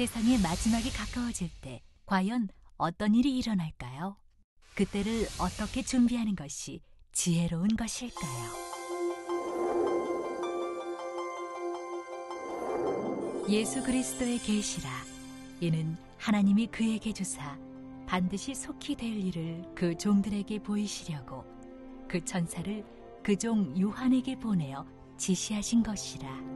세상의 마지막이 가까워질 때 과연 어떤 일이 일어날까요? 그때를 어떻게 준비하는 것이 지혜로운 것일까요? 예수 그리스도의 계시라. 이는 하나님이 그에게 주사 반드시 속히 될 일을 그 종들에게 보이시려고 그 천사를 그 종 요한에게 보내어 지시하신 것이라.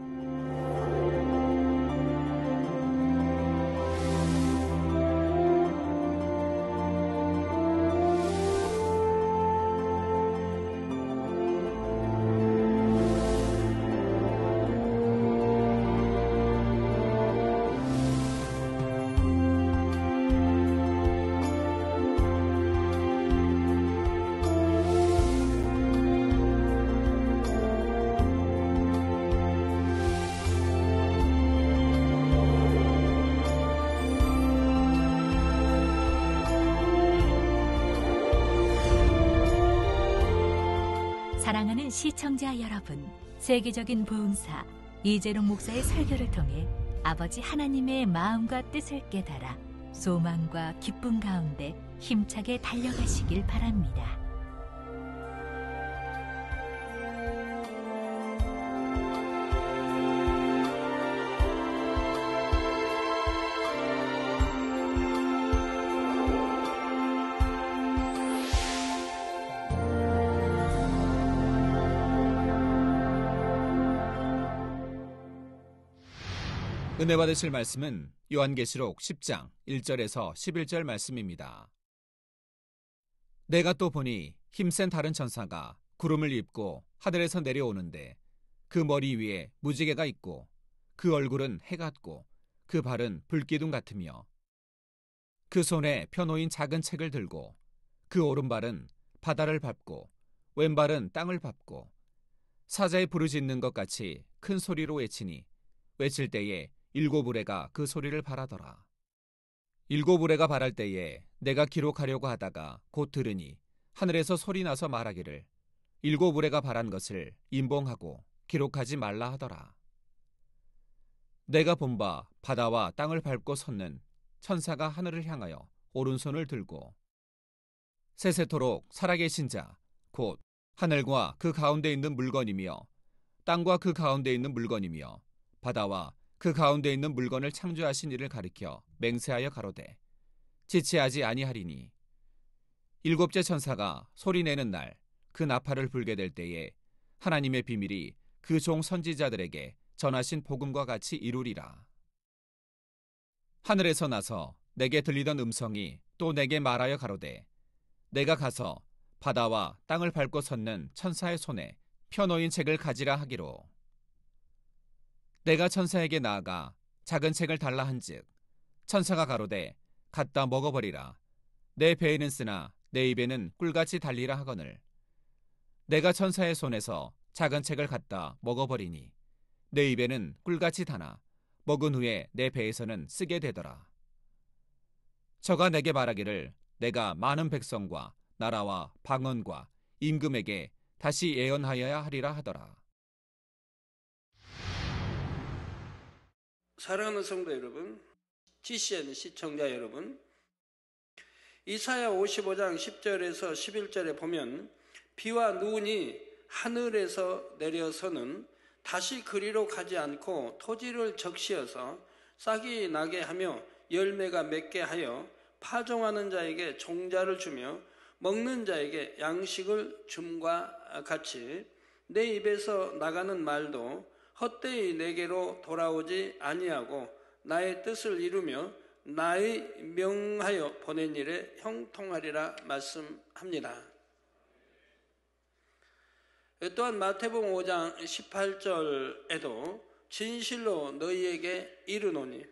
사랑하는 시청자 여러분, 세계적인 부흥사 이재룡 목사의 설교를 통해 아버지 하나님의 마음과 뜻을 깨달아 소망과 기쁨 가운데 힘차게 달려가시길 바랍니다. 은혜 받으실 말씀은 요한계시록 10장 1절에서 11절 말씀입니다. 내가 또 보니 힘센 다른 천사가 구름을 입고 하늘에서 내려오는데 그 머리 위에 무지개가 있고 그 얼굴은 해 같고 그 발은 불기둥 같으며 그 손에 펴놓인 작은 책을 들고 그 오른발은 바다를 밟고 왼발은 땅을 밟고 사자의 부르짖는 것 같이 큰 소리로 외치니 외칠 때에 일곱 우레가 그 소리를 발하더라. 일곱 우레가 발할 때에 내가 기록하려고 하다가 곧 들으니 하늘에서 소리 나서 말하기를 일곱 우레가 발한 것을 임봉하고 기록하지 말라 하더라. 내가 본 바 바다와 땅을 밟고 섰는 천사가 하늘을 향하여 오른손을 들고 세세토록 살아계신 자 곧 하늘과 그 가운데 있는 물건이며 땅과 그 가운데 있는 물건이며 바다와 그 가운데 있는 물건을 창조하신 이를 가리켜 맹세하여 가로되 지체하지 아니하리니 일곱째 천사가 소리내는 날 그 나팔을 불게 될 때에 하나님의 비밀이 그 종 선지자들에게 전하신 복음과 같이 이루리라. 하늘에서 나서 내게 들리던 음성이 또 내게 말하여 가로되 내가 가서 바다와 땅을 밟고 섰는 천사의 손에 펴놓인 책을 가지라 하기로 내가 천사에게 나아가 작은 책을 달라 한즉 천사가 가로되 갖다 먹어버리라. 내 배에는 쓰나 내 입에는 꿀같이 달리라 하거늘 내가 천사의 손에서 작은 책을 갖다 먹어버리니 내 입에는 꿀같이 다나 먹은 후에 내 배에서는 쓰게 되더라. 저가 내게 말하기를 내가 많은 백성과 나라와 방언과 임금에게 다시 예언하여야 하리라 하더라. 사랑하는 성도 여러분, GCN 시청자 여러분, 이사야 55장 10절에서 11절에 보면 비와 눈이 하늘에서 내려서는 다시 그리로 가지 않고 토지를 적시어서 싹이 나게 하며 열매가 맺게 하여 파종하는 자에게 종자를 주며 먹는 자에게 양식을 줌과 같이 내 입에서 나가는 말도 헛되이 내게로 돌아오지 아니하고 나의 뜻을 이루며 나의 명하여 보낸 일에 형통하리라 말씀합니다. 또한 마태복음 5장 18절에도 진실로 너희에게 이르노니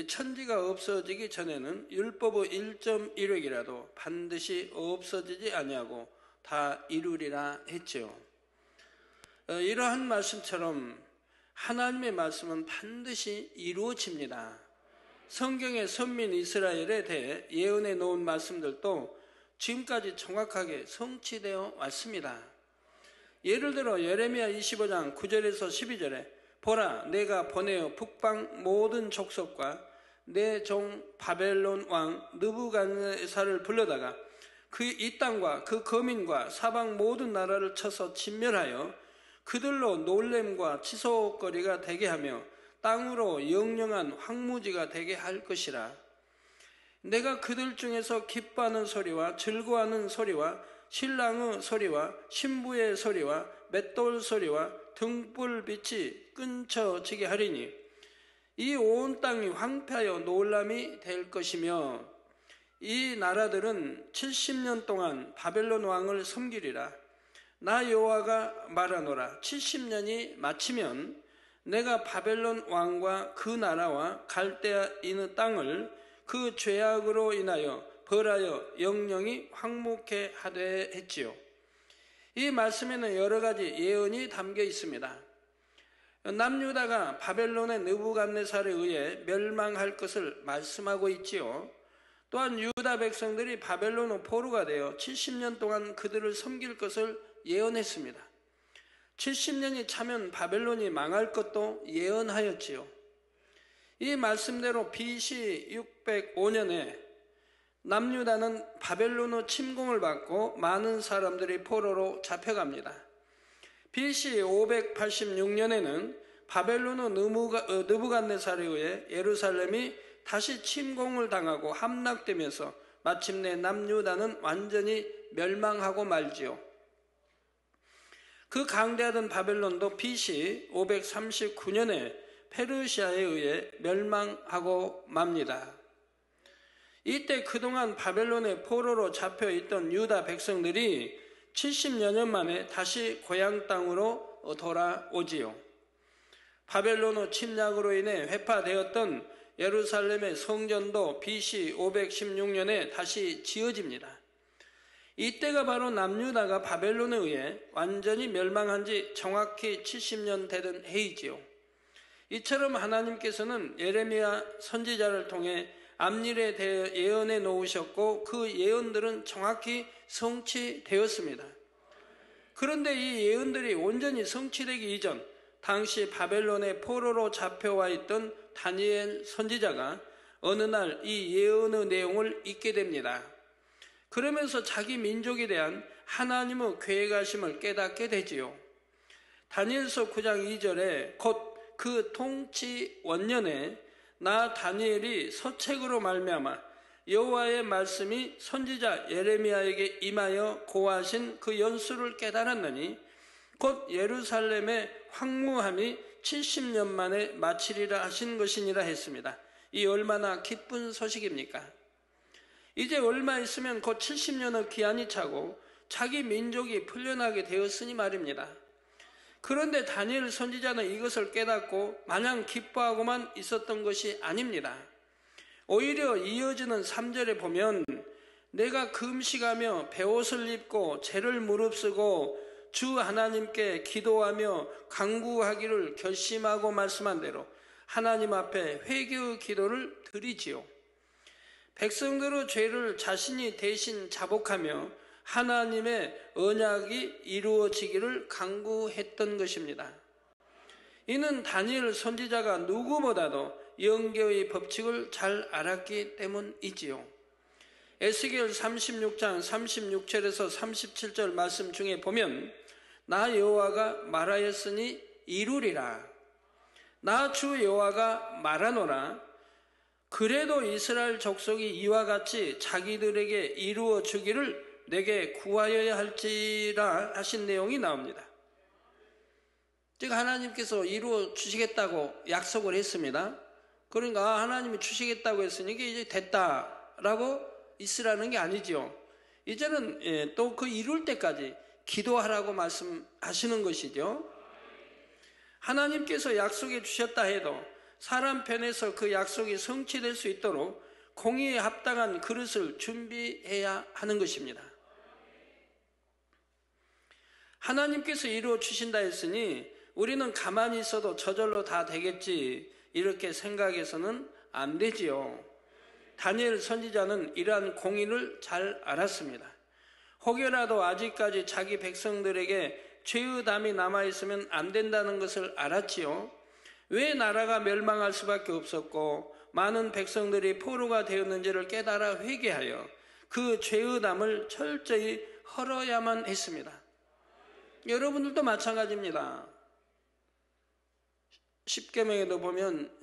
천지가 없어지기 전에는 율법의 1.1획이라도 반드시 없어지지 아니하고 다 이루리라 했죠. 이러한 말씀처럼 하나님의 말씀은 반드시 이루어집니다. 성경의 선민 이스라엘에 대해 예언해 놓은 말씀들도 지금까지 정확하게 성취되어 왔습니다. 예를 들어 예레미야 25장 9절에서 12절에 보라 내가 보내어 북방 모든 족속과 내 종 바벨론 왕 느부갓네살을 불러다가 이 땅과 그 거민과 사방 모든 나라를 쳐서 진멸하여 그들로 놀램과 치솟거리가 되게 하며 땅으로 영영한 황무지가 되게 할 것이라. 내가 그들 중에서 기뻐하는 소리와 즐거워하는 소리와 신랑의 소리와 신부의 소리와 맷돌 소리와 등불빛이 끊쳐지게 하리니 이 온 땅이 황폐하여 놀람이 될 것이며 이 나라들은 70년 동안 바벨론 왕을 섬기리라. 나 여호와가 말하노라. 70년이 마치면 내가 바벨론 왕과 그 나라와 갈대아인의 땅을 그 죄악으로 인하여 벌하여 영영이 황무케 하되 했지요. 이 말씀에는 여러 가지 예언이 담겨 있습니다. 남유다가 바벨론의 느부갓네살에 의해 멸망할 것을 말씀하고 있지요. 또한 유다 백성들이 바벨론의 포로가 되어 70년 동안 그들을 섬길 것을 예언했습니다. 70년이 차면 바벨론이 망할 것도 예언하였지요. 이 말씀대로 BC 605년에 남유다는 바벨론의 침공을 받고 많은 사람들이 포로로 잡혀갑니다. BC 586년에는 바벨론의 느부갓네살에 의해 예루살렘이 다시 침공을 당하고 함락되면서 마침내 남유다는 완전히 멸망하고 말지요. 그 강대하던 바벨론도 BC 539년에 페르시아에 의해 멸망하고 맙니다. 이때 그동안 바벨론의 포로로 잡혀있던 유다 백성들이 70여 년 만에 다시 고향 땅으로 돌아오지요. 바벨론의 침략으로 인해 회파되었던 예루살렘의 성전도 BC 516년에 다시 지어집니다. 이때가 바로 남유다가 바벨론에 의해 완전히 멸망한 지 정확히 70년 되던 해이지요. 이처럼 하나님께서는 예레미야 선지자를 통해 앞일에 대해 예언해 놓으셨고 그 예언들은 정확히 성취되었습니다. 그런데 이 예언들이 온전히 성취되기 이전 당시 바벨론의 포로로 잡혀와 있던 다니엘 선지자가 어느 날 이 예언의 내용을 읽게 됩니다. 그러면서 자기 민족에 대한 하나님의 계획하심을 깨닫게 되지요. 다니엘서 9장 2절에 곧 그 통치 원년에 나 다니엘이 서책으로 말미암아 여호와의 말씀이 선지자 예레미야에게 임하여 고하신 그 연수를 깨달았느니 곧 예루살렘의 황무함이 70년 만에 마치리라 하신 것이니라 했습니다. 이 얼마나 기쁜 소식입니까? 이제 얼마 있으면 곧 70년의 기한이 차고 자기 민족이 풀려나게 되었으니 말입니다. 그런데 다니엘 선지자는 이것을 깨닫고 마냥 기뻐하고만 있었던 것이 아닙니다. 오히려 이어지는 3절에 보면 내가 금식하며 베옷을 입고 죄를 무릅쓰고 주 하나님께 기도하며 간구하기를 결심하고 말씀한 대로 하나님 앞에 회개의 기도를 드리지요. 백성들의 죄를 자신이 대신 자복하며 하나님의 언약이 이루어지기를 간구했던 것입니다. 이는 다니엘 선지자가 누구보다도 영계의 법칙을 잘 알았기 때문이지요. 에스겔 36장 36절에서 37절 말씀 중에 보면 나 여호와가 말하였으니 이루리라. 나 주 여호와가 말하노라. 그래도 이스라엘 족속이 이와 같이 자기들에게 이루어 주기를 내게 구하여야 할지라 하신 내용이 나옵니다. 즉 하나님께서 이루어 주시겠다고 약속을 했습니다. 그러니까 하나님이 주시겠다고 했으니까 이제 됐다라고 있으라는 게 아니죠. 이제는 또 그 이룰 때까지 기도하라고 말씀하시는 것이죠. 하나님께서 약속해 주셨다 해도 사람 편에서 그 약속이 성취될 수 있도록 공의에 합당한 그릇을 준비해야 하는 것입니다. 하나님께서 이루어 주신다 했으니 우리는 가만히 있어도 저절로 다 되겠지 이렇게 생각해서는 안 되지요. 다니엘 선지자는 이러한 공의를 잘 알았습니다. 혹여라도 아직까지 자기 백성들에게 죄의 담이 남아있으면 안 된다는 것을 알았지요. 왜 나라가 멸망할 수밖에 없었고 많은 백성들이 포로가 되었는지를 깨달아 회개하여 그 죄의담을 철저히 헐어야만 했습니다. 여러분들도 마찬가지입니다. 십계명에도 보면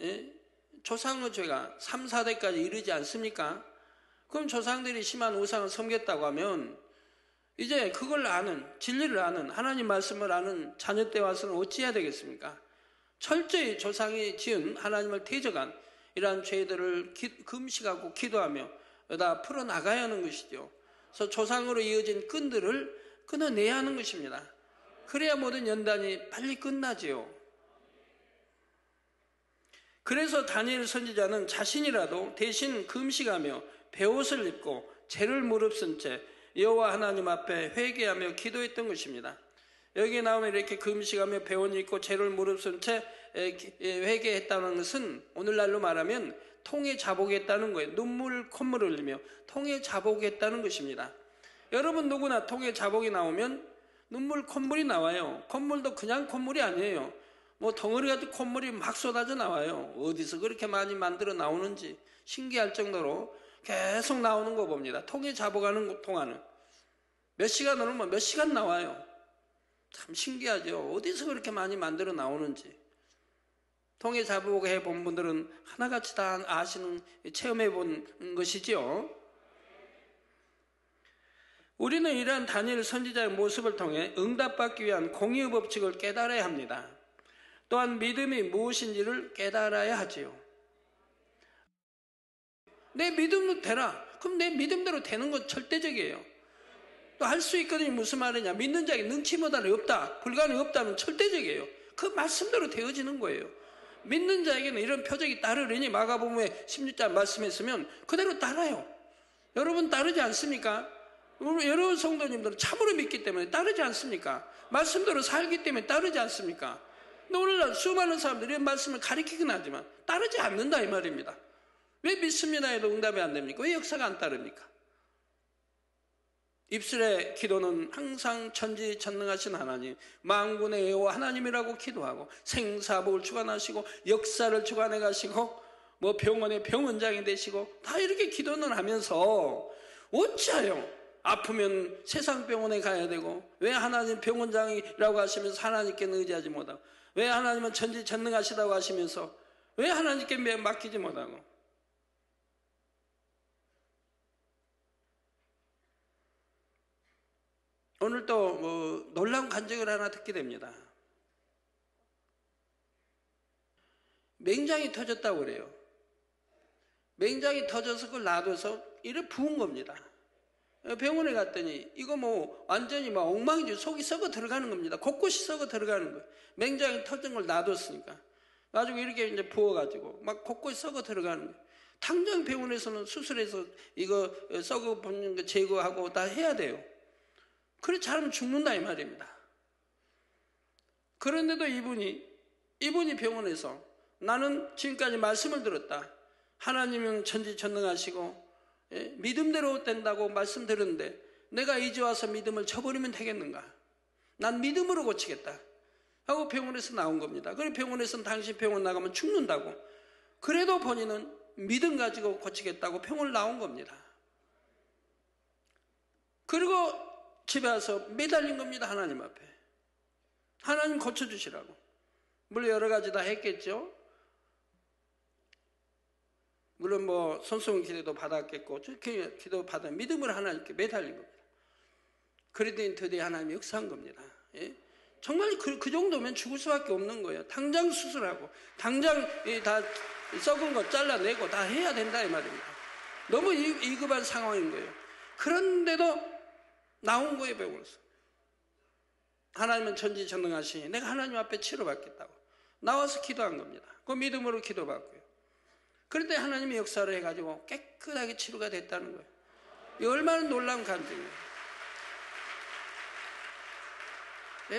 조상의 죄가 3, 4대까지 이르지 않습니까? 그럼 조상들이 심한 우상을 섬겼다고 하면 이제 그걸 아는, 진리를 아는, 하나님 말씀을 아는 자녀 때 와서는 어찌해야 되겠습니까? 철저히 조상이 지은 하나님을 대적한 이러한 죄들을 금식하고 기도하며 다 풀어나가야 하는 것이죠. 그래서 조상으로 이어진 끈들을 끊어내야 하는 것입니다. 그래야 모든 연단이 빨리 끝나지요. 그래서 다니엘 선지자는 자신이라도 대신 금식하며 베옷을 입고 죄를 무릅쓴 채 여호와 하나님 앞에 회개하며 기도했던 것입니다. 여기 나오면 이렇게 금식하며 베옷을 입고 죄를 무릅쓴 채 회개했다는 것은 오늘날로 말하면 통에 자복했다는 거예요. 눈물, 콧물을 흘리며 통에 자복했다는 것입니다. 여러분 누구나 통에 자복이 나오면 눈물, 콧물이 나와요. 콧물도 그냥 콧물이 아니에요. 뭐 덩어리 같은 콧물이 막 쏟아져 나와요. 어디서 그렇게 많이 만들어 나오는지 신기할 정도로 계속 나오는 거 봅니다. 통에 자복하는 동안은 몇 시간 흐르면 몇 시간 나와요. 참 신기하죠. 어디서 그렇게 많이 만들어 나오는지. 통에 자복해 본 분들은 하나같이 다 아시는, 체험해 본 것이죠. 우리는 이러한 다니엘 선지자의 모습을 통해 응답받기 위한 공의의 법칙을 깨달아야 합니다. 또한 믿음이 무엇인지를 깨달아야 하지요. 내 믿음으로 되라. 그럼 내 믿음대로 되는 건 절대적이에요. 또 할 수 있거든요. 무슨 말이냐. 믿는 자에게 능치보다는 없다. 불가능이 없다면 절대적이에요. 그 말씀대로 되어지는 거예요. 믿는 자에게는 이런 표적이 따르리니 마가복음에 16장 말씀했으면 그대로 따라요. 여러분 따르지 않습니까? 여러분 성도님들은 참으로 믿기 때문에 따르지 않습니까? 말씀대로 살기 때문에 따르지 않습니까? 근데 오늘날 수많은 사람들이 이런 말씀을 가리키긴 하지만 따르지 않는다 이 말입니다. 왜 믿습니다 해도 응답이 안 됩니까? 왜 역사가 안 따릅니까? 입술의 기도는 항상 천지전능하신 하나님, 만군의 여호와 하나님이라고 기도하고 생사복을 주관하시고 역사를 주관해 가시고 뭐 병원의 병원장이 되시고 다 이렇게 기도는 하면서 어찌하여 아프면 세상 병원에 가야 되고 왜 하나님 병원장이라고 하시면서 하나님께는 의지하지 못하고 왜 하나님은 천지전능하시다고 하시면서 왜 하나님께 맡기지 못하고 오늘 또 놀라운 간증을 하나 듣게 됩니다. 맹장이 터졌다고 그래요. 맹장이 터져서 그걸 놔둬서 이를 부은 겁니다. 병원에 갔더니 이거 뭐 완전히 막 엉망이지. 속이 썩어 들어가는 겁니다. 곳곳이 썩어 들어가는 거예요. 맹장이 터진 걸 놔뒀으니까. 가지고 이렇게 이제 부어가지고 막 곳곳이 썩어 들어가는 거예요. 당장 병원에서는 수술해서 이거 썩어 붙는 거 제거하고 다 해야 돼요. 그렇지 않으면 죽는다 이 말입니다. 그런데도 이분이 병원에서 나는 지금까지 말씀을 들었다. 하나님은 천지전능하시고 믿음대로 된다고 말씀드렸는데 내가 이제 와서 믿음을 저버리면 되겠는가? 난 믿음으로 고치겠다 하고 병원에서 나온 겁니다. 그리고 병원에서는 당신 병원 나가면 죽는다고. 그래도 본인은 믿음 가지고 고치겠다고 병원을 나온 겁니다. 그리고 집에 와서 매달린 겁니다. 하나님 앞에. 하나님 고쳐주시라고. 물론 여러 가지 다 했겠죠. 물론 뭐 손수건 기도도 받았겠고 기도 받은 믿음을 하나님께 매달린 겁니다. 그랬더니 드디어 하나님이 역사한 겁니다. 예? 정말 그 정도면 죽을 수밖에 없는 거예요. 당장 수술하고 당장 다 썩은 거 잘라내고 다 해야 된다 이 말입니다. 너무 위급한 상황인 거예요. 그런데도 나온 거예요. 병원에서. 하나님은 천지전능하시니 내가 하나님 앞에 치료받겠다고 나와서 기도한 겁니다. 그 믿음으로 기도받고요. 그런데 하나님이 역사를 해가지고 깨끗하게 치료가 됐다는 거예요. 이 얼마나 놀라운 간증이에요.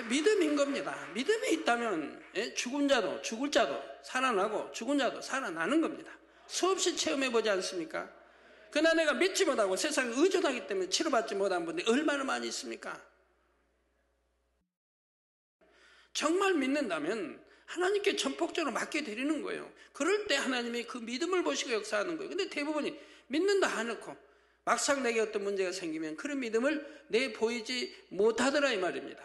믿음인 겁니다. 믿음이 있다면 죽은 자도 죽을 자도 살아나고 죽은 자도 살아나는 겁니다. 수없이 체험해보지 않습니까? 그러나 내가 믿지 못하고 세상에 의존하기 때문에 치료받지 못한 분들이 얼마나 많이 있습니까? 정말 믿는다면 하나님께 전폭적으로 맡겨드리는 거예요. 그럴 때 하나님이 그 믿음을 보시고 역사하는 거예요. 근데 대부분이 믿는다 하놓고 막상 내게 어떤 문제가 생기면 그런 믿음을 내보이지 못하더라 이 말입니다.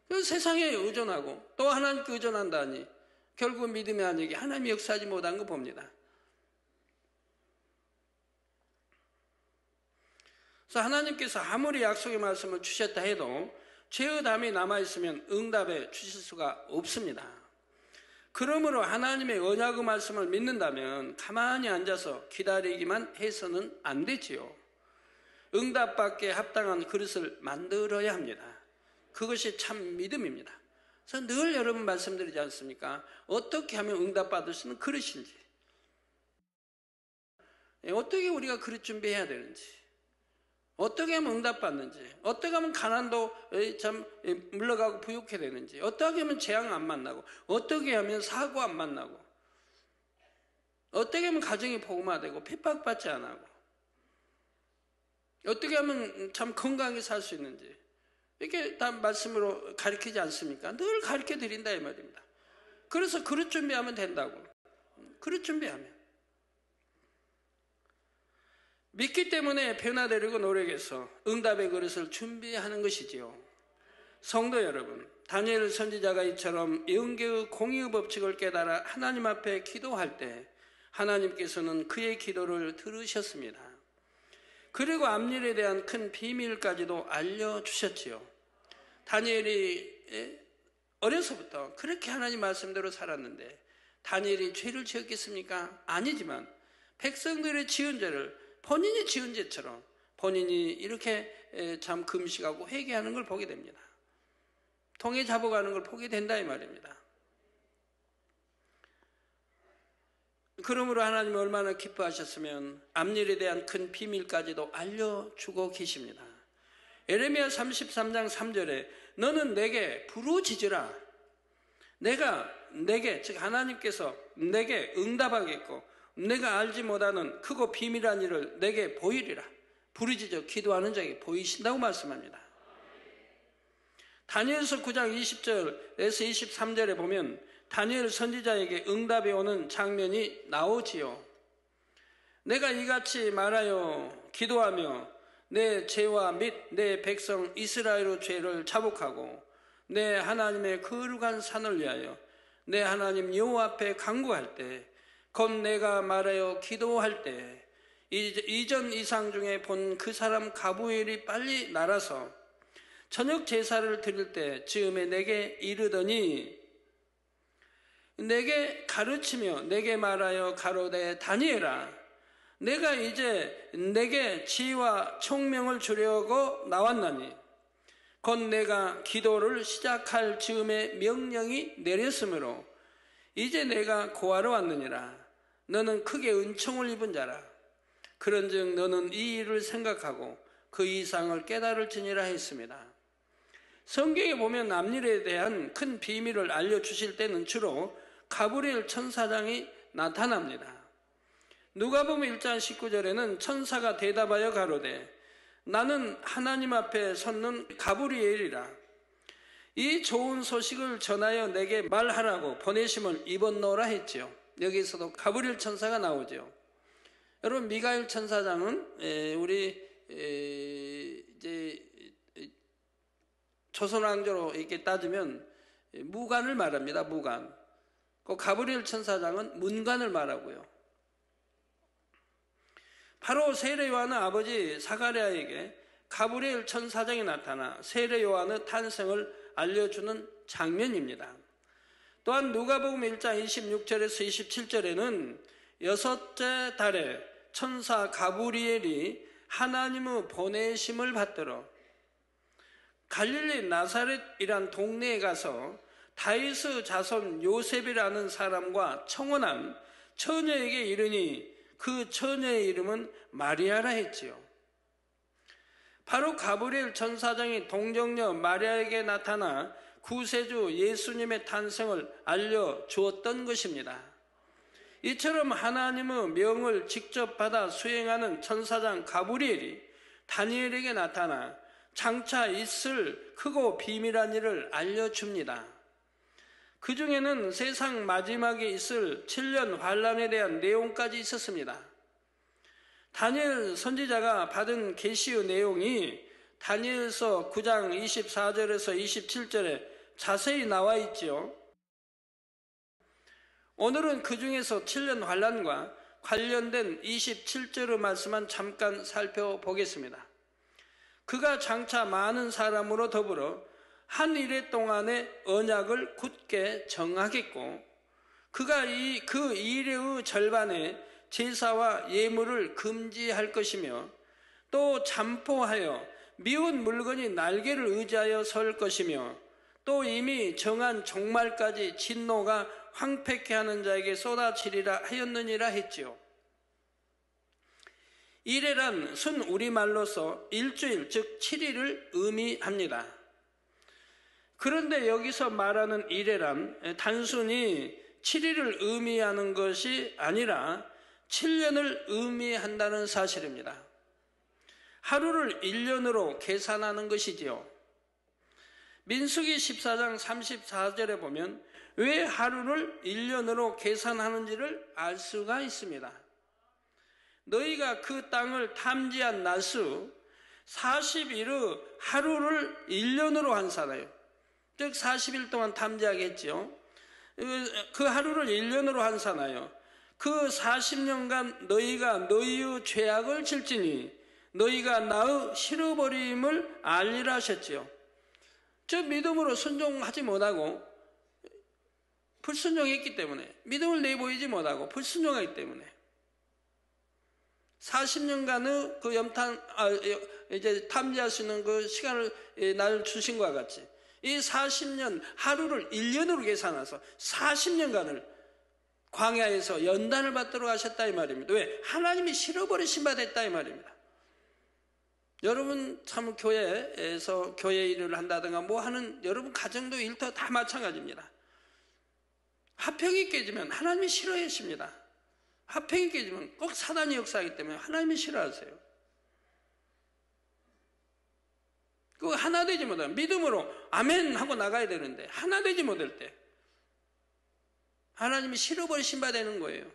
그래서 세상에 의존하고 또 하나님께 의존한다니 결국은 믿음이 아니게 하나님이 역사하지 못한 거 봅니다. 그래서 하나님께서 아무리 약속의 말씀을 주셨다 해도 죄의 담이 남아있으면 응답해 주실 수가 없습니다. 그러므로 하나님의 언약의 말씀을 믿는다면 가만히 앉아서 기다리기만 해서는 안 되지요. 응답받기에 합당한 그릇을 만들어야 합니다. 그것이 참 믿음입니다. 그래서 늘 여러분 말씀드리지 않습니까? 어떻게 하면 응답받을 수 있는 그릇인지, 어떻게 우리가 그릇 준비해야 되는지, 어떻게 하면 응답받는지, 어떻게 하면 가난도 참 물러가고 부유케 되는지, 어떻게 하면 재앙 안 만나고, 어떻게 하면 사고 안 만나고, 어떻게 하면 가정이 복음화되고 핍박받지 안 하고, 어떻게 하면 참 건강하게 살 수 있는지 이렇게 다 말씀으로 가르치지 않습니까? 늘 가르쳐 드린다 이 말입니다. 그래서 그릇 준비하면 된다고. 그릇 준비하면. 믿기 때문에 변화되려고 노력해서 응답의 그릇을 준비하는 것이지요. 성도 여러분, 다니엘 선지자가 이처럼 영계의 공의의 법칙을 깨달아 하나님 앞에 기도할 때 하나님께서는 그의 기도를 들으셨습니다. 그리고 앞일에 대한 큰 비밀까지도 알려주셨지요. 다니엘이 어려서부터 그렇게 하나님 말씀대로 살았는데 다니엘이 죄를 지었겠습니까? 아니지만 백성들의 지은 죄를 본인이 지은 죄처럼 본인이 이렇게 참 금식하고 회개하는 걸 보게 됩니다. 통에 잡아가는 걸 보게 된다 이 말입니다. 그러므로 하나님이 얼마나 기뻐하셨으면 앞일에 대한 큰 비밀까지도 알려주고 계십니다. 에레미야 33장 3절에 너는 내게 부르짖으라. 내게 즉 하나님께서 내게 응답하겠고 내가 알지 못하는 크고 비밀한 일을 내게 보이리라. 부르짖어 기도하는 자에게 보이신다고 말씀합니다. 다니엘서 9장 20절에서 23절에 보면 다니엘 선지자에게 응답이 오는 장면이 나오지요. 내가 이같이 말하여 기도하며 내 죄와 및 내 백성 이스라엘의 죄를 자복하고 내 하나님의 거룩한 산을 위하여 내 하나님 여호와 앞에 간구할 때 곧 내가 말하여 기도할 때 이전 이상 중에 본 그 사람 가브리엘이 빨리 날아서 저녁 제사를 드릴 때 즈음에 내게 이르더니 내게 가르치며 내게 말하여 가로되 다니엘아 내가 이제 내게 지혜와 총명을 주려고 나왔나니 곧 내가 기도를 시작할 즈음에 명령이 내렸으므로 이제 내가 고하러 왔느니라. 너는 크게 은총을 입은 자라. 그런즉 너는 이 일을 생각하고 그 이상을 깨달을지니라 했습니다. 성경에 보면 앞일에 대한 큰 비밀을 알려주실 때는 주로 가브리엘 천사장이 나타납니다. 누가복음 1장 19절에는 천사가 대답하여 가로되 나는 하나님 앞에 섰는 가브리엘이라. 이 좋은 소식을 전하여 내게 말하라고 보내심을 입었노라 했지요. 여기서도 가브리엘 천사가 나오죠. 여러분 미가엘 천사장은 우리 이제 조선 왕조로 이렇게 따지면 무관을 말합니다. 무관. 그 가브리엘 천사장은 문관을 말하고요. 바로 세례 요한의 아버지 사가랴에게 가브리엘 천사장이 나타나 세례 요한의 탄생을 알려주는 장면입니다. 또한 누가복음 1장 26절에서 27절에는 여섯째 달에 천사 가브리엘이 하나님의 보내심을 받들어 갈릴리 나사렛이란 동네에 가서 다윗의 자손 요셉이라는 사람과 청혼한 처녀에게 이르니 그 처녀의 이름은 마리아라 했지요. 바로 가브리엘 천사장이 동정녀 마리아에게 나타나 구세주 예수님의 탄생을 알려주었던 것입니다. 이처럼 하나님의 명을 직접 받아 수행하는 천사장 가브리엘이 다니엘에게 나타나 장차 있을 크고 비밀한 일을 알려줍니다. 그 중에는 세상 마지막에 있을 7년 환란에 대한 내용까지 있었습니다. 다니엘 선지자가 받은 계시의 내용이 다니엘서 9장 24절에서 27절에 자세히 나와 있지요. 오늘은 그 중에서 7년 환란과 관련된 27절의 말씀만 잠깐 살펴보겠습니다. 그가 장차 많은 사람으로 더불어 한 일해 동안의 언약을 굳게 정하겠고, 그가 그 일의 절반에 제사와 예물을 금지할 것이며, 또 잠포하여 미운 물건이 날개를 의지하여 설 것이며, 또 이미 정한 종말까지 진노가 황폐케 하는 자에게 쏟아지리라 하였느니라 했지요. 일해란 순 우리말로서 일주일, 즉 7일을 의미합니다. 그런데 여기서 말하는 일해란 단순히 7일을 의미하는 것이 아니라 7년을 의미한다는 사실입니다. 하루를 1년으로 계산하는 것이지요. 민수기 14장 34절에 보면 왜 하루를 1년으로 계산하는지를 알 수가 있습니다. 너희가 그 땅을 탐지한 날수 40일의 하루를 1년으로 환산해요. 즉 40일 동안 탐지하겠죠. 그 하루를 1년으로 환산하여 그 40년간 너희가 너희의 죄악을 질지니 너희가 나의 실어버림을 알리라 하셨지요. 즉 믿음으로 순종하지 못하고 불순종했기 때문에, 믿음을 내보이지 못하고 불순종하기 때문에 40년간의 그 이제 탐지할 수 있는 그 시간을 날 주신 것과 같이 이 40년 하루를 1년으로 계산해서 40년간을 광야에서 연단을 받도록 하셨다 이 말입니다. 왜? 하나님이 실어버리신 바 됐다 이 말입니다. 여러분 참 교회에서 교회 일을 한다든가 뭐 하는 여러분 가정도 일터 다 마찬가지입니다. 화평이 깨지면 하나님이 싫어하십니다. 화평이 깨지면 꼭 사단이 역사하기 때문에 하나님이 싫어하세요. 그거 하나 되지 못하면 믿음으로 아멘 하고 나가야 되는데 하나 되지 못할 때 하나님이 싫어버리신 바 되는 거예요.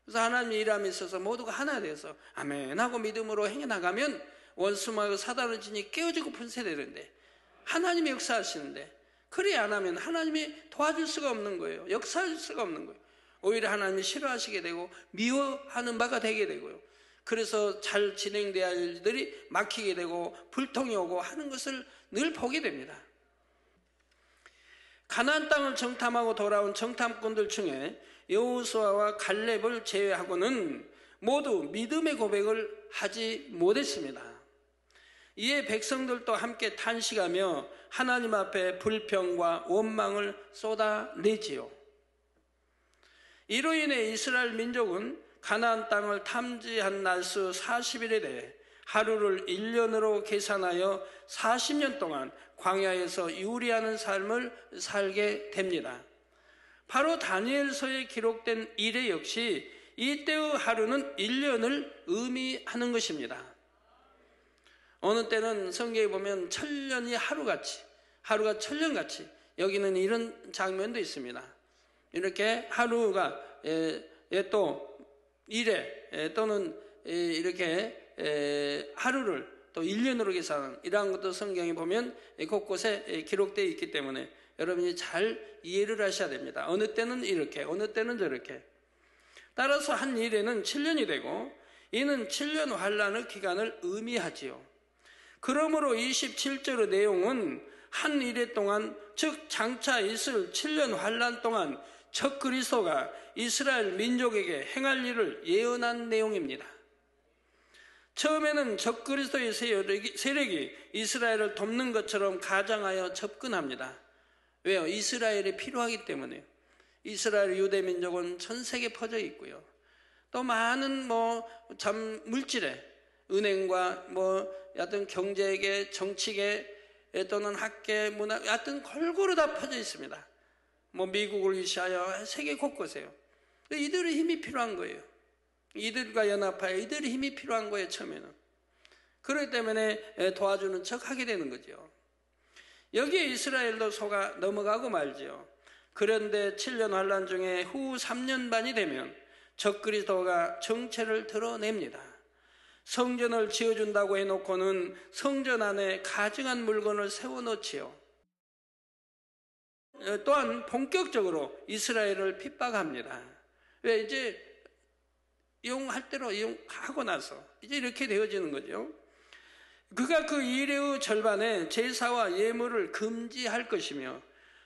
그래서 하나님이 일함에 있어서 모두가 하나 돼서 아멘 하고 믿음으로 행해나가면 원수마귀 사단의 진이 깨어지고 분쇄되는데 하나님이 역사하시는데 그리 안 하면 하나님이 도와줄 수가 없는 거예요. 역사할 수가 없는 거예요. 오히려 하나님이 싫어하시게 되고 미워하는 바가 되게 되고요. 그래서 잘 진행돼야 할 일들이 막히게 되고 불통이 오고 하는 것을 늘 보게 됩니다. 가나안 땅을 정탐하고 돌아온 정탐꾼들 중에 여호수아와 갈렙을 제외하고는 모두 믿음의 고백을 하지 못했습니다. 이에 백성들도 함께 탄식하며 하나님 앞에 불평과 원망을 쏟아내지요. 이로 인해 이스라엘 민족은 가나안 땅을 탐지한 날수 40일에 대해 하루를 1년으로 계산하여 40년 동안 광야에서 유리하는 삶을 살게 됩니다. 바로 다니엘서에 기록된 일에 역시 이때의 하루는 1년을 의미하는 것입니다. 어느 때는 성경에 보면 천년이 하루같이, 하루가 천년같이, 여기는 이런 장면도 있습니다. 이렇게 하루가 또 일에 또는 이렇게 하루를 또 1년으로 계산하는 이러한 것도 성경에 보면 곳곳에 기록되어 있기 때문에 여러분이 잘 이해를 하셔야 됩니다. 어느 때는 이렇게, 어느 때는 저렇게. 따라서 한 일에는 7년이 되고 이는 7년 환란의 기간을 의미하지요. 그러므로 27절의 내용은 한 일해 동안, 즉 장차 있을 7년 환란 동안 적 그리스도가 이스라엘 민족에게 행할 일을 예언한 내용입니다. 처음에는 적 그리스도의 세력이 이스라엘을 돕는 것처럼 가장하여 접근합니다. 왜요? 이스라엘이 필요하기 때문에요. 이스라엘 유대 민족은 전 세계에 퍼져 있고요. 또 많은 물질에 은행과 여하튼 경제계, 정치계 또는 학계, 문화, 여하튼 골고루 다 퍼져 있습니다. 미국을 위시하여 세계 곳곳에요. 이들의 힘이 필요한 거예요. 이들과 연합하여 이들의 힘이 필요한 거예요, 처음에는. 그렇기 때문에 도와주는 척 하게 되는 거죠. 여기에 이스라엘도 속아 넘어가고 말지요. 그런데 7년 환란 중에 후 3년 반이 되면 적그리스도가 정체를 드러냅니다. 성전을 지어준다고 해놓고는 성전 안에 가증한 물건을 세워놓지요. 또한 본격적으로 이스라엘을 핍박합니다. 왜? 이제 이용할 대로 이용하고 나서 이제 이렇게 되어지는 거죠. 그가 그 이래의 절반에 제사와 예물을 금지할 것이며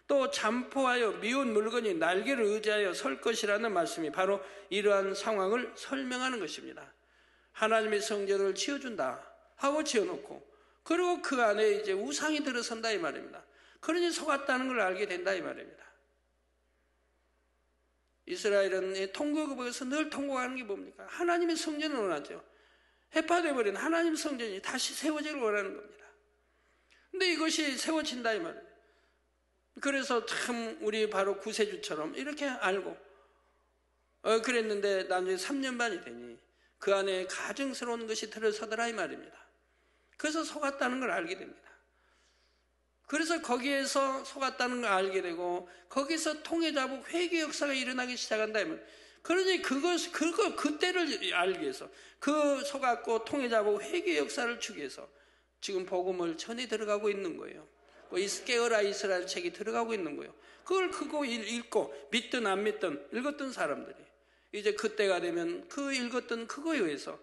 또 잠포하여 미운 물건이 날개를 의지하여 설 것이라는 말씀이 바로 이러한 상황을 설명하는 것입니다. 하나님의 성전을 지어준다 하고 지어놓고 그리고 그 안에 이제 우상이 들어선다 이 말입니다. 그러니 속았다는 걸 알게 된다 이 말입니다. 이스라엘은 통곡에서 늘 통곡하는 게 뭡니까? 하나님의 성전을 원하죠. 해파되어버린 하나님 성전이 다시 세워지길 원하는 겁니다. 근데 이것이 세워진다 이 말이에요. 그래서 참 우리 바로 구세주처럼 이렇게 알고 그랬는데 나중에 3년 반이 되니 그 안에 가증스러운 것이 들어서더라 이 말입니다. 그래서 속았다는 걸 알게 됩니다. 그래서 거기에서 속았다는 걸 알게 되고 거기서 통해잡고 회개 역사가 일어나기 시작한다 이 말이에요. 그러니 그때를 알기 위해서 그 속았고 통해잡고 회개 역사를 주기 위해서 지금 복음을 전해 들어가고 있는 거예요. 깨어라 이스라엘 책이 들어가고 있는 거예요. 그걸 그거 읽고 믿든 안 믿든 읽었던 사람들이 이제 그때가 되면 그 읽었던 그거에 의해서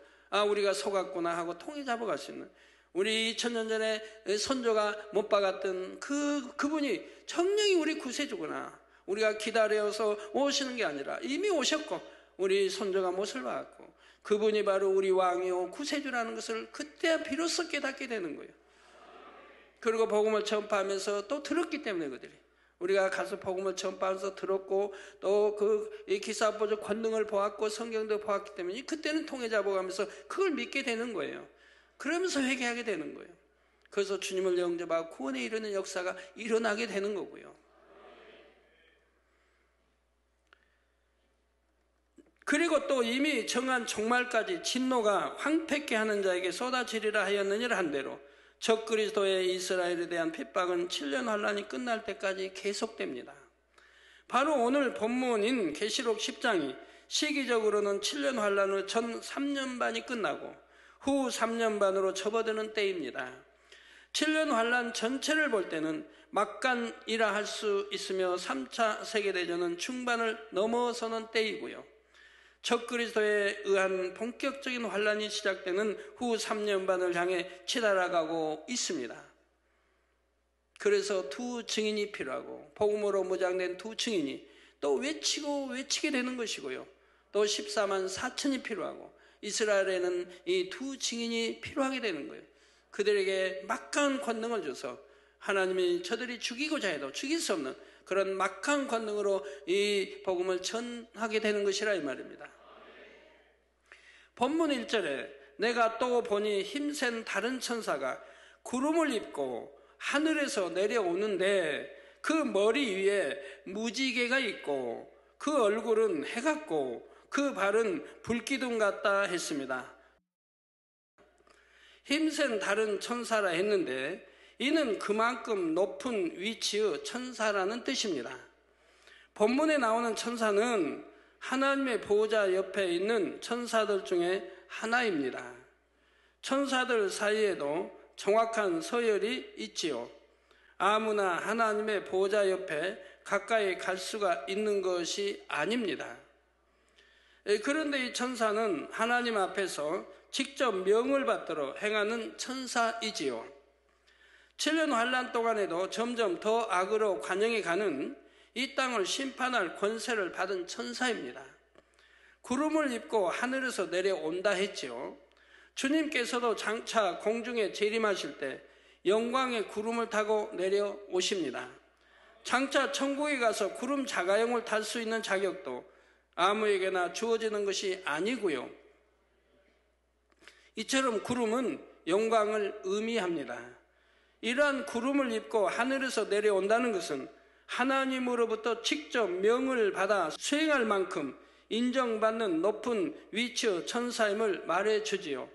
우리가 속았구나 하고 통해 잡아갈 수 있는 우리 2000년 전에 선조가 못 박았던 그분이 정령이 우리 구세주구나. 우리가 기다려서 오시는 게 아니라 이미 오셨고 우리 선조가 못을 박았고 그분이 바로 우리 왕이요 구세주라는 것을 그때 비로소 깨닫게 되는 거예요. 그리고 복음을 전파하면서 또 들었기 때문에 그들이 우리가 가서 복음을 전파하면서 들었고 또 이 기사보적 권능을 보았고 성경도 보았기 때문에 그때는 통해 잡아가면서 그걸 믿게 되는 거예요. 그러면서 회개하게 되는 거예요. 그래서 주님을 영접하고 구원에 이르는 역사가 일어나게 되는 거고요. 그리고 또 이미 정한 종말까지 진노가 황폐케 하는 자에게 쏟아지리라 하였느니라 한 대로 적그리스도의 이스라엘에 대한 핍박은 7년 환란이 끝날 때까지 계속됩니다. 바로 오늘 본문인 계시록 10장이 시기적으로는 7년 환란으로 전 3년 반이 끝나고 후 3년 반으로 접어드는 때입니다. 7년 환란 전체를 볼 때는 막간이라 할 수 있으며 3차 세계대전은 중반을 넘어서는 때이고요. 적그리스도에 의한 본격적인 환란이 시작되는 후 3년 반을 향해 치달아가고 있습니다. 그래서 두 증인이 필요하고 복음으로 무장된 두 증인이 또 외치게 되는 것이고요. 또 14만 4천이 필요하고 이스라엘에는 이 두 증인이 필요하게 되는 거예요. 그들에게 막강한 권능을 줘서 하나님이 저들이 죽이고자 해도 죽일 수 없는 그런 막강한 권능으로 이 복음을 전하게 되는 것이라 이 말입니다. 본문 1절에 내가 또 보니 힘센 다른 천사가 구름을 입고 하늘에서 내려오는데 그 머리 위에 무지개가 있고 그 얼굴은 해 같고 그 발은 불기둥 같다 했습니다. 힘센 다른 천사라 했는데 이는 그만큼 높은 위치의 천사라는 뜻입니다. 본문에 나오는 천사는 하나님의 보호자 옆에 있는 천사들 중에 하나입니다. 천사들 사이에도 정확한 서열이 있지요. 아무나 하나님의 보호자 옆에 가까이 갈 수가 있는 것이 아닙니다. 그런데 이 천사는 하나님 앞에서 직접 명을 받들어 행하는 천사이지요. 7년 환란 동안에도 점점 더 악으로 관영해 가는 이 땅을 심판할 권세를 받은 천사입니다. 구름을 입고 하늘에서 내려온다 했지요. 주님께서도 장차 공중에 재림하실 때 영광의 구름을 타고 내려오십니다. 장차 천국에 가서 구름 자가용을 탈 수 있는 자격도 아무에게나 주어지는 것이 아니고요. 이처럼 구름은 영광을 의미합니다. 이러한 구름을 입고 하늘에서 내려온다는 것은 하나님으로부터 직접 명을 받아 수행할 만큼 인정받는 높은 위치의 천사임을 말해주지요.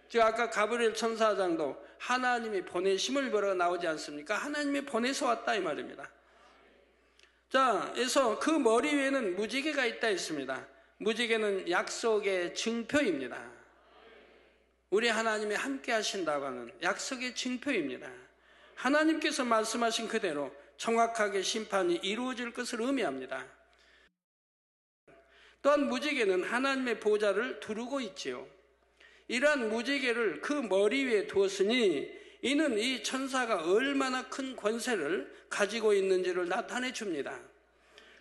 즉 아까 가브리엘 천사장도 하나님이 보내심을 보러 나오지 않습니까? 하나님이 보내서 왔다 이 말입니다. 자, 그래서 그 머리 위에는 무지개가 있다 했습니다. 무지개는 약속의 증표입니다. 우리 하나님이 함께 하신다고 하는 약속의 증표입니다. 하나님께서 말씀하신 그대로 정확하게 심판이 이루어질 것을 의미합니다. 또한 무지개는 하나님의 보좌를 두르고 있지요. 이러한 무지개를 그 머리 위에 두었으니 이는 이 천사가 얼마나 큰 권세를 가지고 있는지를 나타내 줍니다.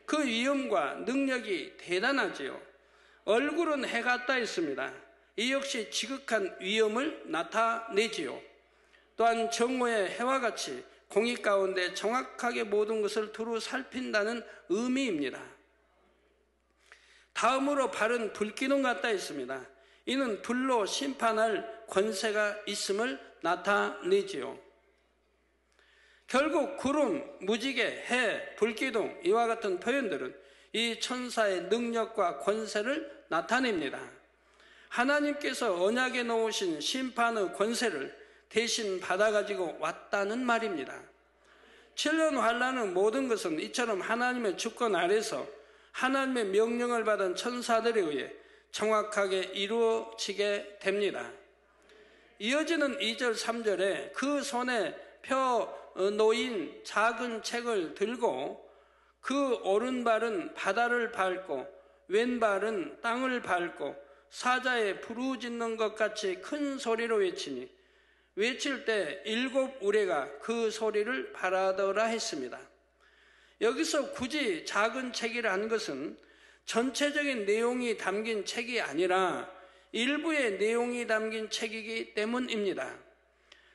그 위엄과 능력이 대단하지요. 얼굴은 해 같다 했습니다. 이 역시 지극한 위엄을 나타내지요. 또한 정오의 해와 같이 공의 가운데 정확하게 모든 것을 두루 살핀다는 의미입니다. 다음으로 발은 불기둥 같다 했습니다. 이는 불로 심판할 권세가 있음을 나타내지요. 결국 구름, 무지개, 해, 불기둥 이와 같은 표현들은 이 천사의 능력과 권세를 나타냅니다. 하나님께서 언약에 놓으신 심판의 권세를 대신 받아가지고 왔다는 말입니다. 7년 환란의 모든 것은 이처럼 하나님의 주권 아래서 하나님의 명령을 받은 천사들에 의해 정확하게 이루어지게 됩니다. 이어지는 2절 3절에 그 손에 펴 놓인 작은 책을 들고 그 오른발은 바다를 밟고 왼발은 땅을 밟고 사자에 부르짖는 것 같이 큰 소리로 외치니 외칠 때 7 우레가 그 소리를 바라더라 했습니다. 여기서 굳이 작은 책이라는 것은 전체적인 내용이 담긴 책이 아니라 일부의 내용이 담긴 책이기 때문입니다.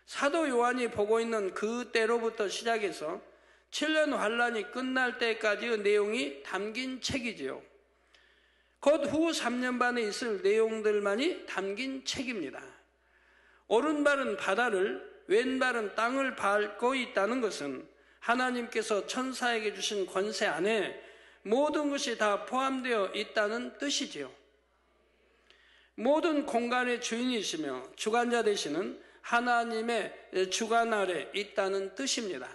사도 요한이 보고 있는 그 때로부터 시작해서 7년 환란이 끝날 때까지의 내용이 담긴 책이지요. 곧 후 3년 반에 있을 내용들만이 담긴 책입니다. 오른발은 바다를 왼발은 땅을 밟고 있다는 것은 하나님께서 천사에게 주신 권세 안에 모든 것이 다 포함되어 있다는 뜻이지요. 모든 공간의 주인이시며 주관자 되시는 하나님의 주관 아래 있다는 뜻입니다.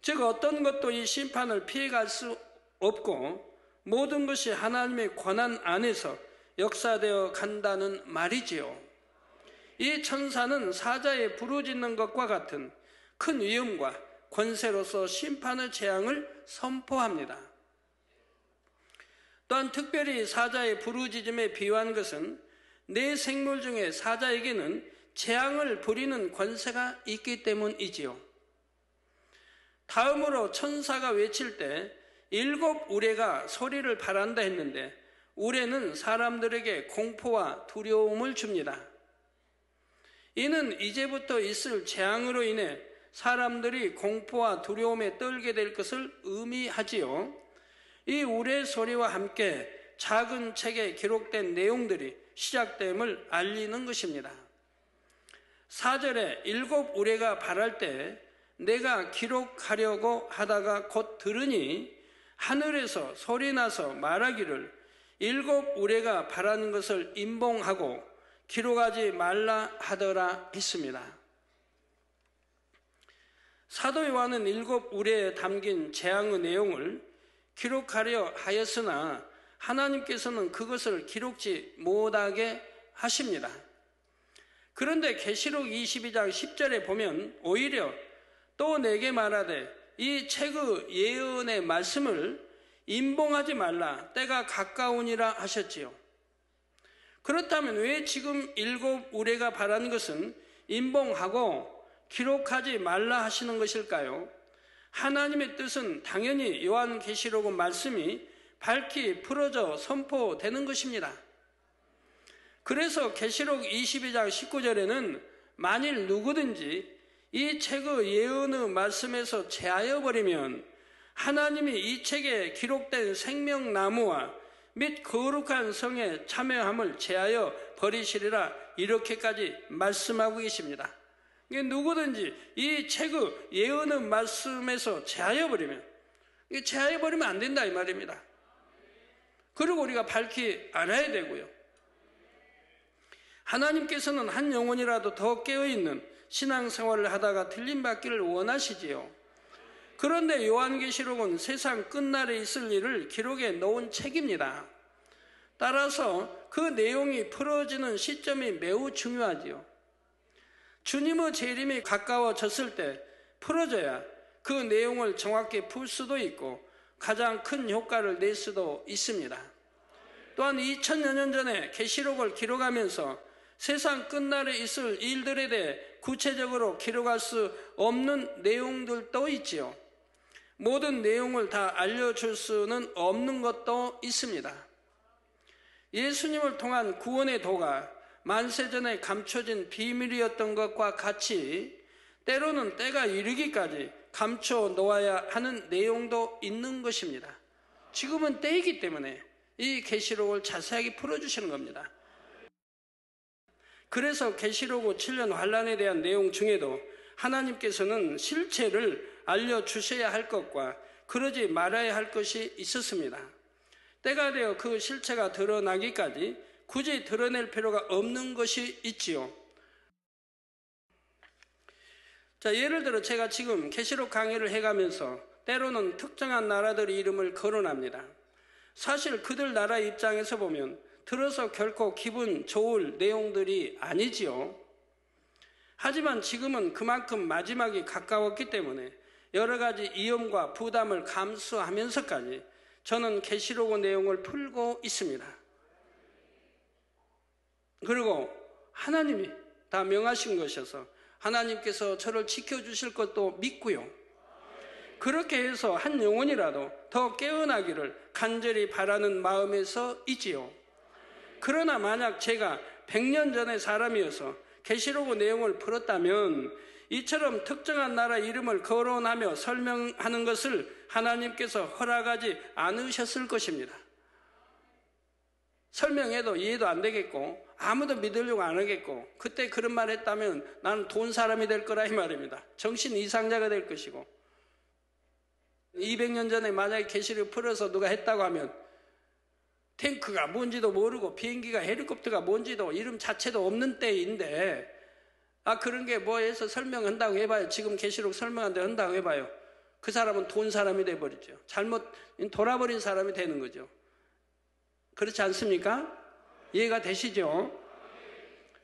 즉 어떤 것도 이 심판을 피해갈 수 없고 모든 것이 하나님의 권한 안에서 역사되어 간다는 말이지요. 이 천사는 사자에 부르짖는 것과 같은 큰 위엄과 권세로서 심판의 재앙을 선포합니다. 또한 특별히 사자의 부르짖음에 비유한 것은 네 생물 중에 사자에게는 재앙을 부리는 권세가 있기 때문이지요. 다음으로 천사가 외칠 때 7 우레가 소리를 바란다 했는데 우레는 사람들에게 공포와 두려움을 줍니다. 이는 이제부터 있을 재앙으로 인해 사람들이 공포와 두려움에 떨게 될 것을 의미하지요. 이 우레 소리와 함께 작은 책에 기록된 내용들이 시작됨을 알리는 것입니다. 4절에 7 우레가 발할 때 내가 기록하려고 하다가 곧 들으니 하늘에서 소리나서 말하기를 7 우레가 발하는 것을 임봉하고 기록하지 말라 하더라 했습니다. 사도 요한은 7 우레에 담긴 재앙의 내용을 기록하려 하였으나 하나님께서는 그것을 기록지 못하게 하십니다. 그런데 계시록 22장 10절에 보면 오히려 또 내게 말하되 이 책의 예언의 말씀을 임봉하지 말라 때가 가까우니라 하셨지요. 그렇다면 왜 지금 7 우레가 바란 것은 임봉하고 기록하지 말라 하시는 것일까요? 하나님의 뜻은 당연히 요한계시록의 말씀이 밝히 풀어져 선포되는 것입니다. 그래서 계시록 22장 19절에는 만일 누구든지 이 책의 예언의 말씀에서 제하여 버리면 하나님이 이 책에 기록된 생명나무와 및 거룩한 성에 참여함을 제하여 버리시리라 이렇게까지 말씀하고 계십니다. 누구든지 이 책의 예언의 말씀에서 제하여 버리면 제하여 버리면 안 된다 이 말입니다. 그리고 우리가 밝히 알아야 되고요. 하나님께서는 한 영혼이라도 더 깨어있는 신앙생활을 하다가 틀림받기를 원하시지요. 그런데 요한계시록은 세상 끝날에 있을 일을 기록해 놓은 책입니다. 따라서 그 내용이 풀어지는 시점이 매우 중요하지요. 주님의 재림이 가까워졌을 때 풀어져야 그 내용을 정확히 풀 수도 있고 가장 큰 효과를 낼 수도 있습니다. 또한 2000여 년 전에 계시록을 기록하면서 세상 끝날에 있을 일들에 대해 구체적으로 기록할 수 없는 내용들도 있지요. 모든 내용을 다 알려줄 수는 없는 것도 있습니다. 예수님을 통한 구원의 도가 만세전에 감춰진 비밀이었던 것과 같이 때로는 때가 이르기까지 감춰 놓아야 하는 내용도 있는 것입니다. 지금은 때이기 때문에 이 계시록을 자세하게 풀어주시는 겁니다. 그래서 계시록 후 7년 환란에 대한 내용 중에도 하나님께서는 실체를 알려주셔야 할 것과 그러지 말아야 할 것이 있었습니다. 때가 되어 그 실체가 드러나기까지 굳이 드러낼 필요가 없는 것이 있지요. 자, 예를 들어 제가 지금 계시록 강의를 해가면서 때로는 특정한 나라들의 이름을 거론합니다. 사실 그들 나라 입장에서 보면 들어서 결코 기분 좋을 내용들이 아니지요. 하지만 지금은 그만큼 마지막이 가까웠기 때문에 여러 가지 위험과 부담을 감수하면서까지 저는 계시록의 내용을 풀고 있습니다. 그리고 하나님이 다 명하신 것이어서 하나님께서 저를 지켜주실 것도 믿고요. 그렇게 해서 한 영혼이라도 더 깨어나기를 간절히 바라는 마음에서 있지요. 그러나 만약 제가 100년 전의 사람이어서 계시록의 내용을 풀었다면 이처럼 특정한 나라 이름을 거론하며 설명하는 것을 하나님께서 허락하지 않으셨을 것입니다. 설명해도 이해도 안 되겠고 아무도 믿으려고 안 하겠고 그때 그런 말 했다면 나는 돈 사람이 될 거라 이 말입니다. 정신 이상자가 될 것이고 200년 전에 만약에 계시를 풀어서 누가 했다고 하면 탱크가 뭔지도 모르고 비행기가 헬리콥터가 뭔지도 이름 자체도 없는 때인데 그런 게 뭐 해서 설명한다고 해봐요. 지금 계시록 설명한다고 해봐요. 그 사람은 돈 사람이 돼버리죠. 잘못 돌아버린 사람이 되는 거죠. 그렇지 않습니까? 이해가 되시죠?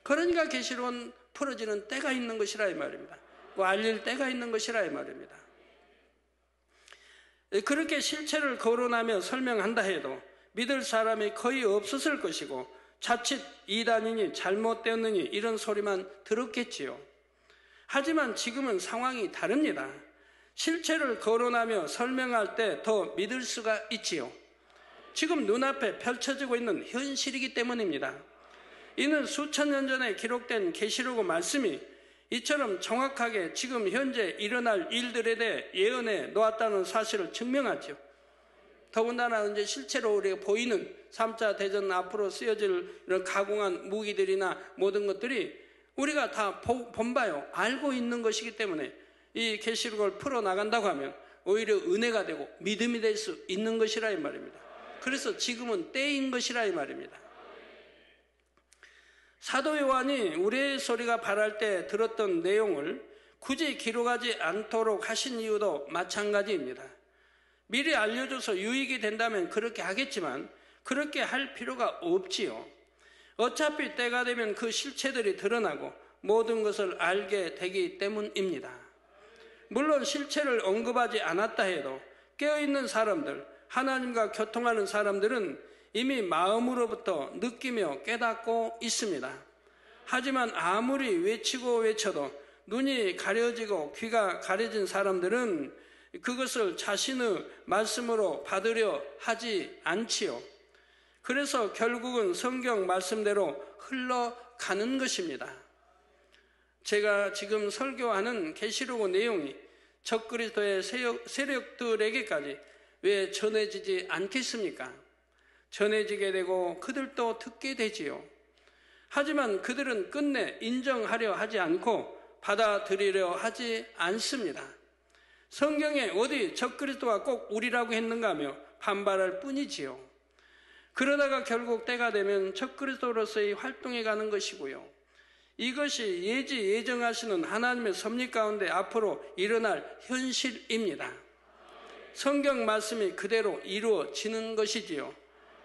그러니까 계시록은 풀어지는 때가 있는 것이라 이 말입니다. 뭐 알릴 때가 있는 것이라 이 말입니다. 그렇게 실체를 거론하며 설명한다 해도 믿을 사람이 거의 없었을 것이고 자칫 이단이니 잘못되었느니 이런 소리만 들었겠지요. 하지만 지금은 상황이 다릅니다. 실체를 거론하며 설명할 때 더 믿을 수가 있지요. 지금 눈앞에 펼쳐지고 있는 현실이기 때문입니다. 이는 수천 년 전에 기록된 계시록의 말씀이 이처럼 정확하게 지금 현재 일어날 일들에 대해 예언해 놓았다는 사실을 증명하죠. 더군다나 이제 실제로 우리가 보이는 3차 대전 앞으로 쓰여질 이런 가공한 무기들이나 모든 것들이 우리가 다 본바요. 알고 있는 것이기 때문에 이 계시록을 풀어나간다고 하면 오히려 은혜가 되고 믿음이 될 수 있는 것이라 이 말입니다. 그래서 지금은 때인 것이라 이 말입니다. 사도 요한이 우리의 소리가 바랄 때 들었던 내용을 굳이 기록하지 않도록 하신 이유도 마찬가지입니다. 미리 알려줘서 유익이 된다면 그렇게 하겠지만 그렇게 할 필요가 없지요. 어차피 때가 되면 그 실체들이 드러나고 모든 것을 알게 되기 때문입니다. 물론 실체를 언급하지 않았다 해도 깨어있는 사람들, 하나님과 교통하는 사람들은 이미 마음으로부터 느끼며 깨닫고 있습니다. 하지만 아무리 외치고 외쳐도 눈이 가려지고 귀가 가려진 사람들은 그것을 자신의 말씀으로 받으려 하지 않지요. 그래서 결국은 성경 말씀대로 흘러가는 것입니다. 제가 지금 설교하는 계시록의 내용이 적그리스도의 세력들에게까지 왜 전해지지 않겠습니까? 전해지게 되고 그들도 듣게 되지요. 하지만 그들은 끝내 인정하려 하지 않고 받아들이려 하지 않습니다. 성경에 어디 적그리스도가 꼭 우리라고 했는가 하며 반발할 뿐이지요. 그러다가 결국 때가 되면 적그리스도로서의 활동해 가는 것이고요. 이것이 예정하시는 하나님의 섭리 가운데 앞으로 일어날 현실입니다. 성경 말씀이 그대로 이루어지는 것이지요.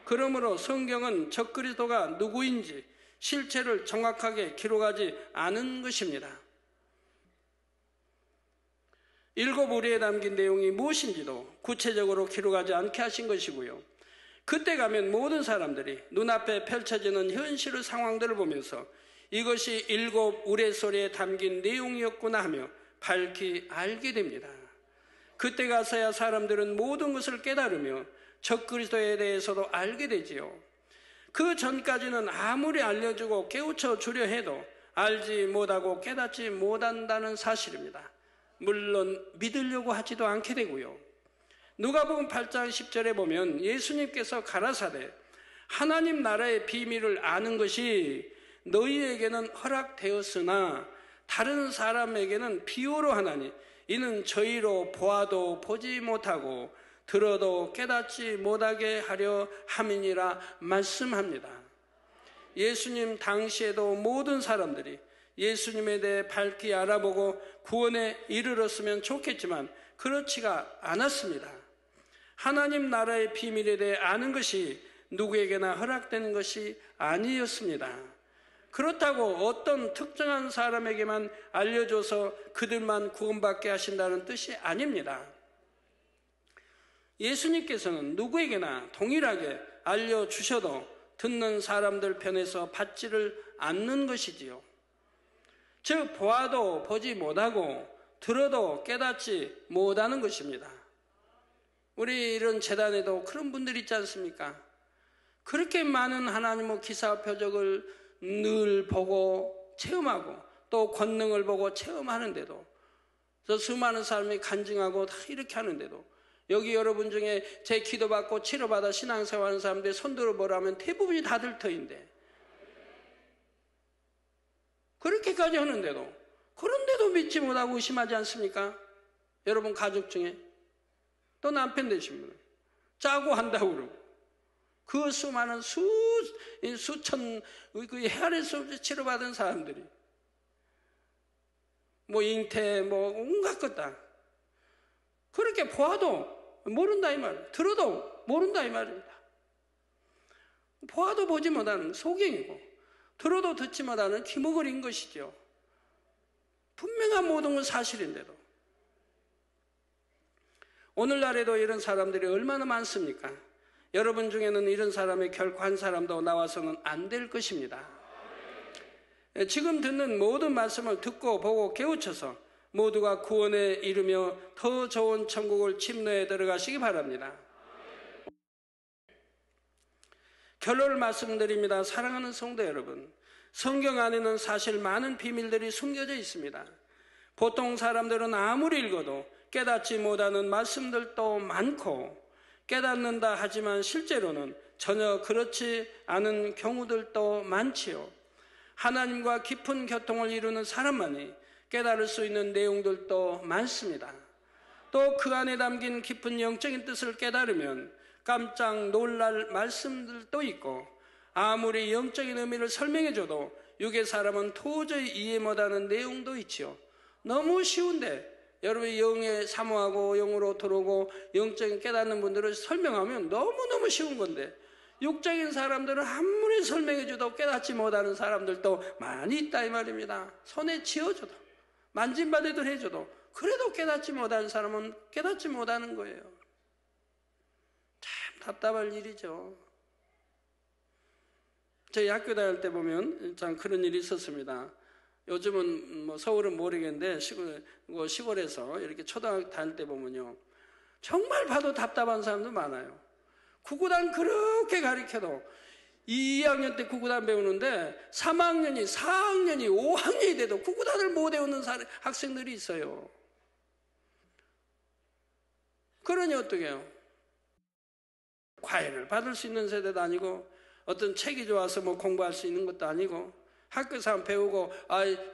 그러므로 성경은 적그리스도가 누구인지 실체를 정확하게 기록하지 않은 것입니다. 일곱 우리에 담긴 내용이 무엇인지도 구체적으로 기록하지 않게 하신 것이고요. 그때 가면 모든 사람들이 눈앞에 펼쳐지는 현실의 상황들을 보면서 이것이 일곱 우레소리에 담긴 내용이었구나 하며 밝히 알게 됩니다. 그때 가서야 사람들은 모든 것을 깨달으며 적그리스도에 대해서도 알게 되지요. 그 전까지는 아무리 알려주고 깨우쳐 주려 해도 알지 못하고 깨닫지 못한다는 사실입니다. 물론 믿으려고 하지도 않게 되고요. 누가복음 8장 10절에 보면 예수님께서 가라사대 하나님 나라의 비밀을 아는 것이 너희에게는 허락되었으나 다른 사람에게는 비유로 하나니 이는 저희로 보아도 보지 못하고 들어도 깨닫지 못하게 하려 함이니라 말씀합니다. 예수님 당시에도 모든 사람들이 예수님에 대해 밝히 알아보고 구원에 이르렀으면 좋겠지만 그렇지가 않았습니다. 하나님 나라의 비밀에 대해 아는 것이 누구에게나 허락되는 것이 아니었습니다. 그렇다고 어떤 특정한 사람에게만 알려줘서 그들만 구원받게 하신다는 뜻이 아닙니다. 예수님께서는 누구에게나 동일하게 알려주셔도 듣는 사람들 편에서 받지를 않는 것이지요. 즉 보아도 보지 못하고 들어도 깨닫지 못하는 것입니다. 우리 이런 재단에도 그런 분들이 있지 않습니까? 그렇게 많은 하나님의 기사 표적을 늘 보고 체험하고 또 권능을 보고 체험하는데도 수많은 사람이 간증하고 다 이렇게 하는데도 여기 여러분 중에 제 기도받고 치료받아 신앙생활하는 사람들 손 들어보라면 대부분이 다들 터인데 그렇게까지 하는데도 그런데도 믿지 못하고 의심하지 않습니까? 여러분 가족 중에 또 남편 되신 분 짜고 한다고 그러고 그 수많은 수천 그 헤아릴 치료받은 사람들이 뭐 잉태 뭐 온갖 것 다 그렇게 보아도 모른다 이 말, 들어도 모른다 이 말입니다. 보아도 보지 못하는 소경이고 들어도 듣지 못하는 기모거리인 것이죠. 분명한 모든 건 사실인데도 오늘날에도 이런 사람들이 얼마나 많습니까? 여러분 중에는 이런 사람이 결코 한 사람도 나와서는 안 될 것입니다. 지금 듣는 모든 말씀을 듣고 보고 깨우쳐서 모두가 구원에 이르며 더 좋은 천국을 침노에 들어가시기 바랍니다. 결론을 말씀드립니다. 사랑하는 성도 여러분, 성경 안에는 사실 많은 비밀들이 숨겨져 있습니다. 보통 사람들은 아무리 읽어도 깨닫지 못하는 말씀들도 많고 깨닫는다 하지만 실제로는 전혀 그렇지 않은 경우들도 많지요. 하나님과 깊은 교통을 이루는 사람만이 깨달을 수 있는 내용들도 많습니다. 또 그 안에 담긴 깊은 영적인 뜻을 깨달으면 깜짝 놀랄 말씀들도 있고 아무리 영적인 의미를 설명해줘도 육의 사람은 도저히 이해 못하는 내용도 있지요. 너무 쉬운데 여러분이 영에 사모하고 영으로 들어오고 영적인 깨닫는 분들을 설명하면 너무너무 쉬운 건데 육적인 사람들은 아무리 설명해줘도 깨닫지 못하는 사람들도 많이 있다 이 말입니다. 손에 쥐어줘도 만진바대도 해줘도 그래도 깨닫지 못하는 사람은 깨닫지 못하는 거예요. 참 답답할 일이죠. 저희 학교 다닐 때 보면 참 그런 일이 있었습니다. 요즘은 뭐 서울은 모르겠는데 시골에서 이렇게 초등학교 다닐 때 보면요 정말 봐도 답답한 사람도 많아요. 구구단 그렇게 가르쳐도 2학년 때 구구단 배우는데 3학년이 4학년이 5학년이 돼도 구구단을 못 외우는 학생들이 있어요. 그러니 어떻게 해요? 과외를 받을 수 있는 세대도 아니고 어떤 책이 좋아서 뭐 공부할 수 있는 것도 아니고 학교에서 한번 배우고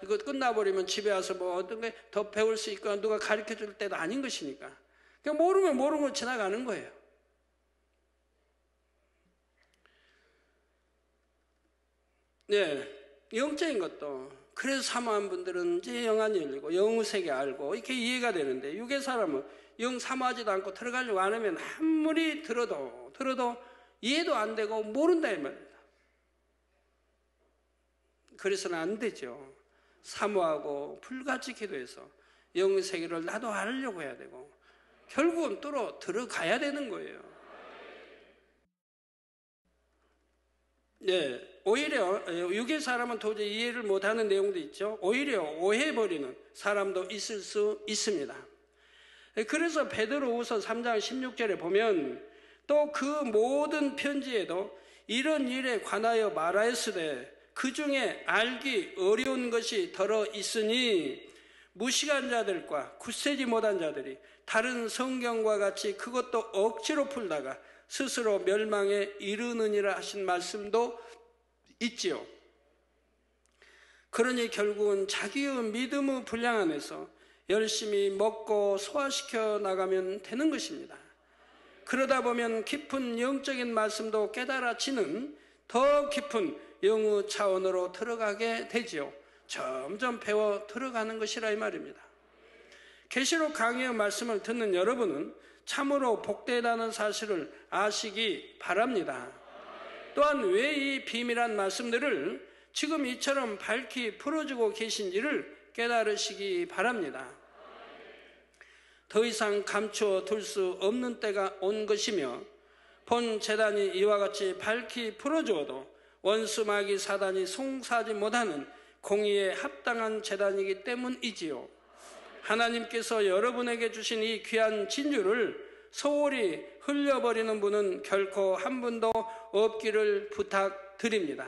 이거 끝나버리면 집에 와서 뭐 어떤 게 더 배울 수 있거나 누가 가르쳐 줄 때도 아닌 것이니까 그냥 모르면 모르는 걸 지나가는 거예요. 네, 영적인 것도 그래서 사모한 분들은 이제 영안이 열리고 영세계 알고 이렇게 이해가 되는데, 육의 사람은 영 사모하지도 않고 들어가려고 안 하면 아무리 들어도 이해도 안 되고 모른다 이 말입니다. 그래서는 안 되죠. 사모하고 불같이 기도해서 영세계를 나도 알려고 해야 되고 결국은 뚫어 들어가야 되는 거예요. 네, 오히려 육의 사람은 도저히 이해를 못하는 내용도 있죠. 오히려 오해해버리는 사람도 있을 수 있습니다. 그래서 베드로후서 3장 16절에 보면 또 그 모든 편지에도 이런 일에 관하여 말하였으되 그 중에 알기 어려운 것이 더러 있으니 무식한 자들과 굳세지 못한 자들이 다른 성경과 같이 그것도 억지로 풀다가 스스로 멸망에 이르느니라 하신 말씀도 있지요. 그러니 결국은 자기의 믿음의 분량 안에서 열심히 먹고 소화시켜 나가면 되는 것입니다. 그러다 보면 깊은 영적인 말씀도 깨달아지는 더 깊은 영의 차원으로 들어가게 되지요. 점점 배워 들어가는 것이라 이 말입니다. 계시록 강의의 말씀을 듣는 여러분은 참으로 복되다는 사실을 아시기 바랍니다. 또한 왜 이 비밀한 말씀들을 지금 이처럼 밝히 풀어주고 계신지를 깨달으시기 바랍니다. 더 이상 감추어 둘 수 없는 때가 온 것이며 본 재단이 이와 같이 밝히 풀어주어도 원수 마귀 사단이 송사하지 못하는 공의에 합당한 재단이기 때문이지요. 하나님께서 여러분에게 주신 이 귀한 진주를 소홀히 흘려버리는 분은 결코 한 분도 없기를 부탁드립니다.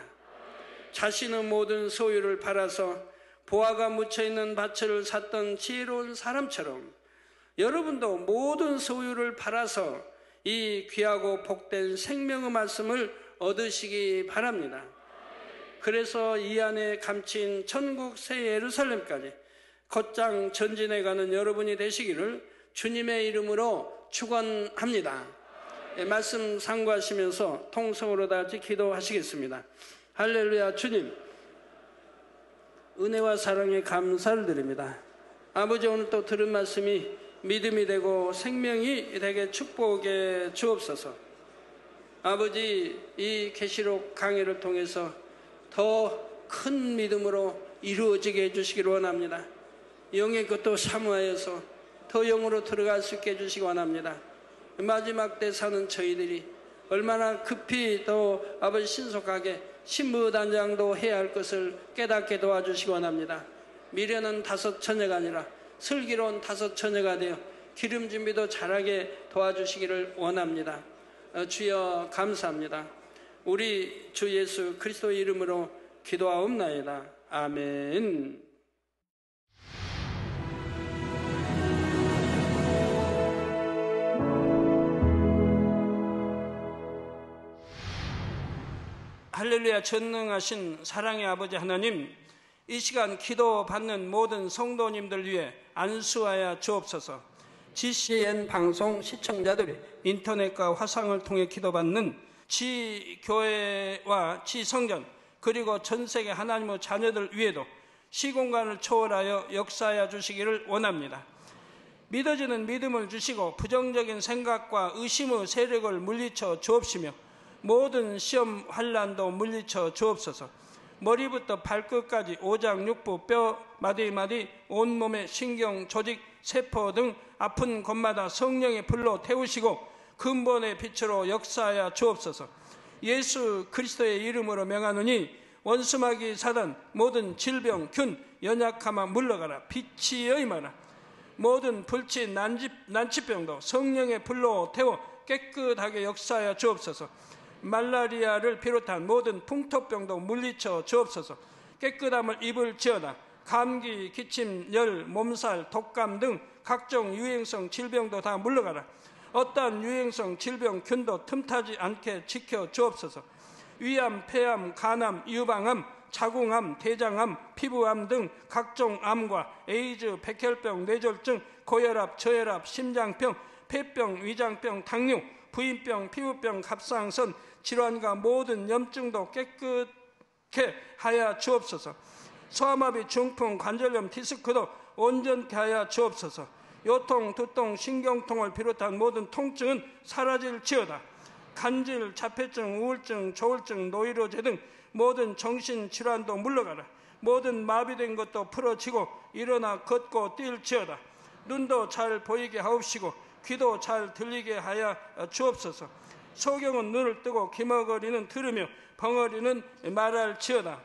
자신의 모든 소유를 팔아서 보화가 묻혀있는 밭을 샀던 지혜로운 사람처럼 여러분도 모든 소유를 팔아서 이 귀하고 복된 생명의 말씀을 얻으시기 바랍니다. 그래서 이 안에 감친 천국 새 예루살렘까지 곧장 전진해 가는 여러분이 되시기를 주님의 이름으로 축원합니다. 말씀 상고하시면서 통성으로 다 같이 기도하시겠습니다. 할렐루야. 주님, 은혜와 사랑에 감사를 드립니다. 아버지, 오늘 또 들은 말씀이 믿음이 되고 생명이 되게 축복해 주옵소서. 아버지, 이 계시록 강의를 통해서 더 큰 믿음으로 이루어지게 해주시기를 원합니다. 영의 것도 사모하여서 더 영으로 들어갈 수 있게 해주시기 원합니다. 마지막 때 사는 저희들이 얼마나 급히 또 아버지 신속하게 신부단장도 해야 할 것을 깨닫게 도와주시기 원합니다. 미래는 5 처녀가 아니라 슬기로운 5 처녀가 되어 기름 준비도 잘하게 도와주시기를 원합니다. 주여 감사합니다. 우리 주 예수 그리스도의 이름으로 기도하옵나이다. 아멘. 할렐루야. 전능하신 사랑의 아버지 하나님, 이 시간 기도받는 모든 성도님들 위해 안수하여 주옵소서. GCN 방송 시청자들이 인터넷과 화상을 통해 기도받는 지교회와 지성전 그리고 전세계 하나님의 자녀들 위에도 시공간을 초월하여 역사하여 주시기를 원합니다. 믿어지는 믿음을 주시고 부정적인 생각과 의심의 세력을 물리쳐 주옵시며 모든 시험 환난도 물리쳐 주옵소서. 머리부터 발끝까지 오장육부 뼈 마디마디 온몸의 신경 조직 세포 등 아픈 곳마다 성령의 불로 태우시고 근본의 빛으로 역사하여 주옵소서. 예수 그리스도의 이름으로 명하노니 원수마귀 사단 모든 질병 균 연약함아 물러가라. 빛이여 임하라. 모든 불치 난치병도 성령의 불로 태워 깨끗하게 역사하여 주옵소서. 말라리아를 비롯한 모든 풍토병도 물리쳐 주옵소서. 깨끗함을 입을지어다. 감기, 기침, 열, 몸살, 독감 등 각종 유행성 질병도 다 물러가라. 어떠한 유행성 질병 균도 틈타지 않게 지켜 주옵소서. 위암, 폐암, 간암, 유방암, 자궁암, 대장암, 피부암 등 각종 암과 에이즈, 백혈병, 뇌졸중, 고혈압, 저혈압, 심장병, 폐병, 위장병, 당뇨, 부인병, 피부병, 갑상선 질환과 모든 염증도 깨끗게 하여 주옵소서. 소아마비, 중풍, 관절염, 디스크도 온전케 하여 주옵소서. 요통, 두통, 신경통을 비롯한 모든 통증은 사라질지어다. 간질, 자폐증, 우울증, 조울증, 노이로제 등 모든 정신질환도 물러가라. 모든 마비된 것도 풀어지고 일어나 걷고 뛸지어다. 눈도 잘 보이게 하옵시고 귀도 잘 들리게 하여 주옵소서. 소경은 눈을 뜨고 기머거리는 들으며 벙어리는 말할지어다.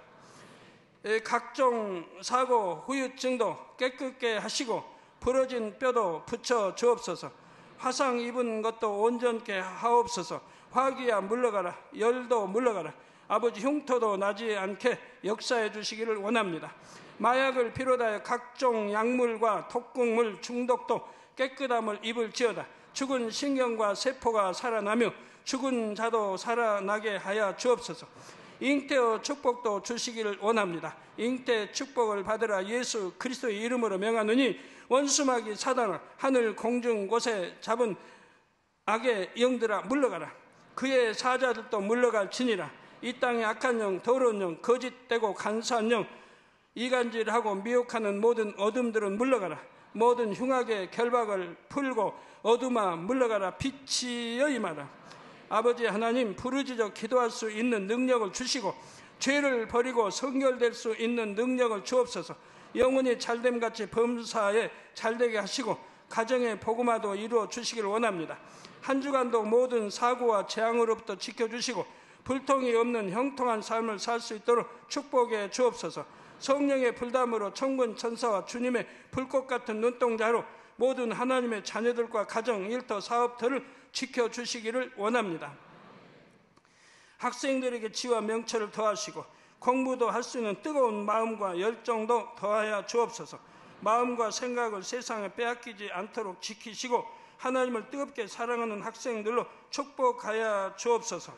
각종 사고, 후유증도 깨끗게 하시고 부러진 뼈도 붙여 주옵소서. 화상 입은 것도 온전케 하옵소서. 화기야 물러가라. 열도 물러가라. 아버지, 흉터도 나지 않게 역사해 주시기를 원합니다. 마약을 비롯하여 각종 약물과 독극물 중독도 깨끗함을 입을지어다. 죽은 신경과 세포가 살아나며 죽은 자도 살아나게 하여 주옵소서. 잉태의 축복도 주시기를 원합니다. 잉태 축복을 받으라. 예수 그리스도의 이름으로 명하노니 원수마귀 사단아, 하늘 공중 곳에 잡은 악의 영들아 물러가라. 그의 사자들도 물러갈지니라. 이 땅의 악한 영, 더러운 영, 거짓되고 간사한 영, 이간질하고 미혹하는 모든 어둠들은 물러가라. 모든 흉악의 결박을 풀고 어둠아 물러가라. 빛이여 임하라. 아버지 하나님, 부르짖어 기도할 수 있는 능력을 주시고 죄를 버리고 성결될 수 있는 능력을 주옵소서. 영혼이 잘됨같이 범사에 잘되게 하시고 가정의 복음화도 이루어 주시기를 원합니다. 한 주간도 모든 사고와 재앙으로부터 지켜주시고 불통이 없는 형통한 삶을 살 수 있도록 축복해 주옵소서. 성령의 불담으로 천군 천사와 주님의 불꽃 같은 눈동자로 모든 하나님의 자녀들과 가정, 일터, 사업터를 지켜주시기를 원합니다. 학생들에게 지와 명철을 더하시고 공부도 할 수 있는 뜨거운 마음과 열정도 더하여 주옵소서. 마음과 생각을 세상에 빼앗기지 않도록 지키시고 하나님을 뜨겁게 사랑하는 학생들로 축복하여 주옵소서.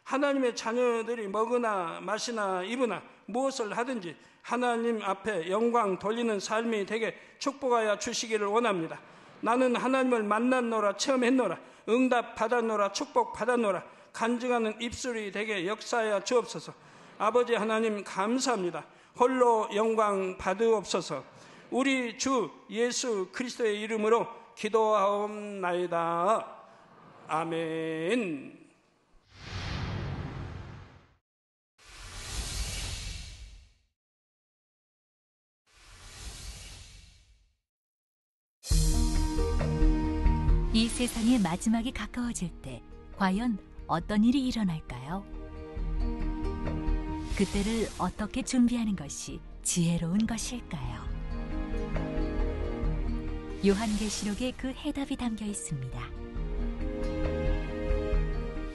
하나님의 자녀들이 먹으나 마시나 입으나 무엇을 하든지 하나님 앞에 영광 돌리는 삶이 되게 축복하여 주시기를 원합니다. 나는 하나님을 만났노라, 체험했노라, 응답 받았노라, 축복 받았노라, 간증하는 입술이 되게 역사하여 주옵소서. 아버지 하나님 감사합니다. 홀로 영광 받으옵소서. 우리 주 예수 그리스도의 이름으로 기도하옵나이다. 아멘. 이 세상의 마지막이 가까워질 때 과연 어떤 일이 일어날까요? 그때를 어떻게 준비하는 것이 지혜로운 것일까요? 요한계시록에 그 해답이 담겨 있습니다.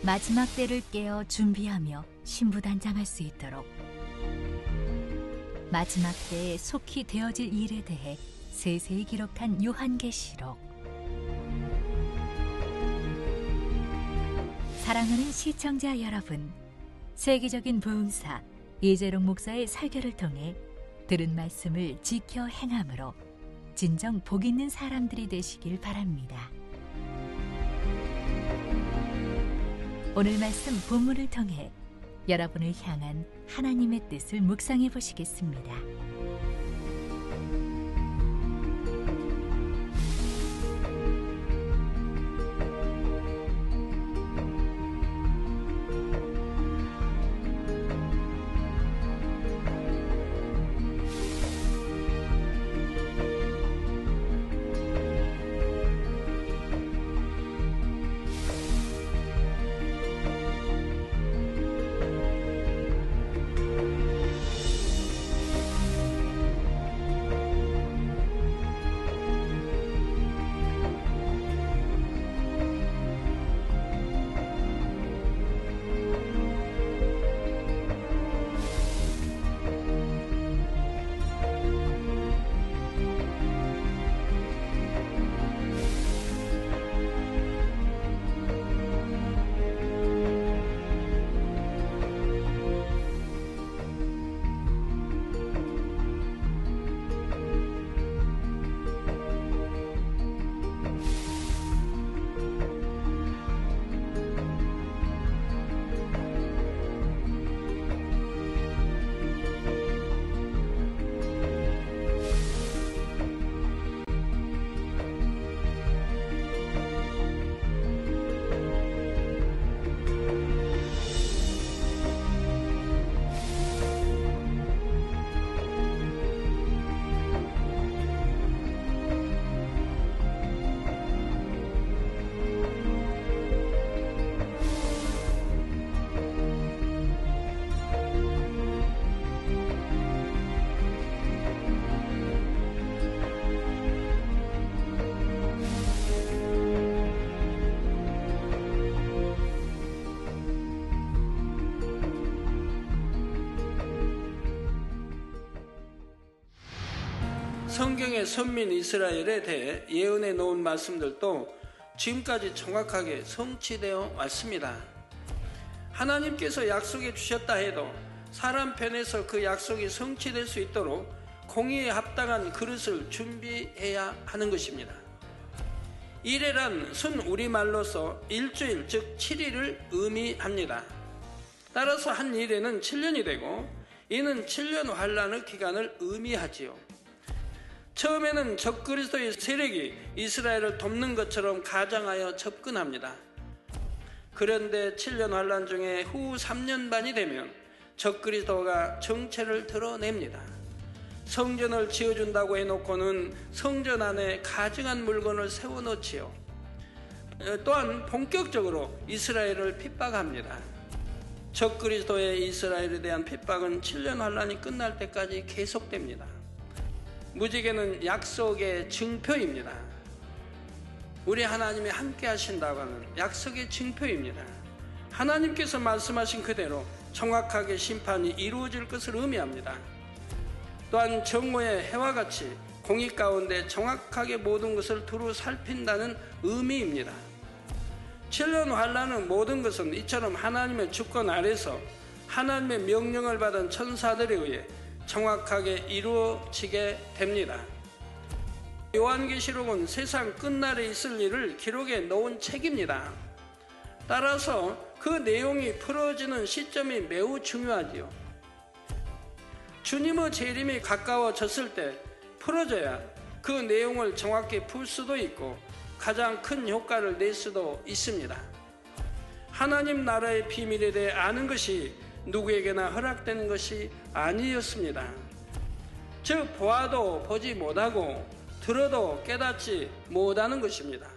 마지막 때를 깨어 준비하며 신부단장할 수 있도록 마지막 때에 속히 되어질 일에 대해 세세히 기록한 요한계시록. 사랑하는 시청자 여러분, 세계적인 부흥사 이재롱 목사의 설교를 통해 들은 말씀을 지켜 행함으로 진정 복 있는 사람들이 되시길 바랍니다. 오늘 말씀 본문을 통해 여러분을 향한 하나님의 뜻을 묵상해 보시겠습니다. 성경의 선민 이스라엘에 대해 예언해 놓은 말씀들도 지금까지 정확하게 성취되어 왔습니다. 하나님께서 약속해 주셨다 해도 사람 편에서 그 약속이 성취될 수 있도록 공의에 합당한 그릇을 준비해야 하는 것입니다. 일해란 순 우리말로서 일주일 즉 7일을 의미합니다. 따라서 한 일에는 7년이 되고 이는 7년 환란의 기간을 의미하지요. 처음에는 적그리스도의 세력이 이스라엘을 돕는 것처럼 가장하여 접근합니다. 그런데 7년 환란 중에 후 3년 반이 되면 적그리스도가 정체를 드러냅니다. 성전을 지어준다고 해놓고는 성전 안에 가증한 물건을 세워놓지요. 또한 본격적으로 이스라엘을 핍박합니다. 적그리스도의 이스라엘에 대한 핍박은 7년 환란이 끝날 때까지 계속됩니다. 무지개는 약속의 증표입니다. 우리 하나님이 함께 하신다고 하는 약속의 증표입니다. 하나님께서 말씀하신 그대로 정확하게 심판이 이루어질 것을 의미합니다. 또한 정오의 해와 같이 공의 가운데 정확하게 모든 것을 두루 살핀다는 의미입니다. 7년 환란의 모든 것은 이처럼 하나님의 주권 아래서 하나님의 명령을 받은 천사들에 의해 정확하게 이루어지게 됩니다. 요한계시록은 세상 끝날에 있을 일을 기록해 놓은 책입니다. 따라서 그 내용이 풀어지는 시점이 매우 중요하지요. 주님의 재림이 가까워졌을 때 풀어져야 그 내용을 정확히 풀 수도 있고 가장 큰 효과를 낼 수도 있습니다. 하나님 나라의 비밀에 대해 아는 것이 누구에게나 허락되는 것이 아니었습니다. 즉 보아도 보지 못하고 들어도 깨닫지 못하는 것입니다.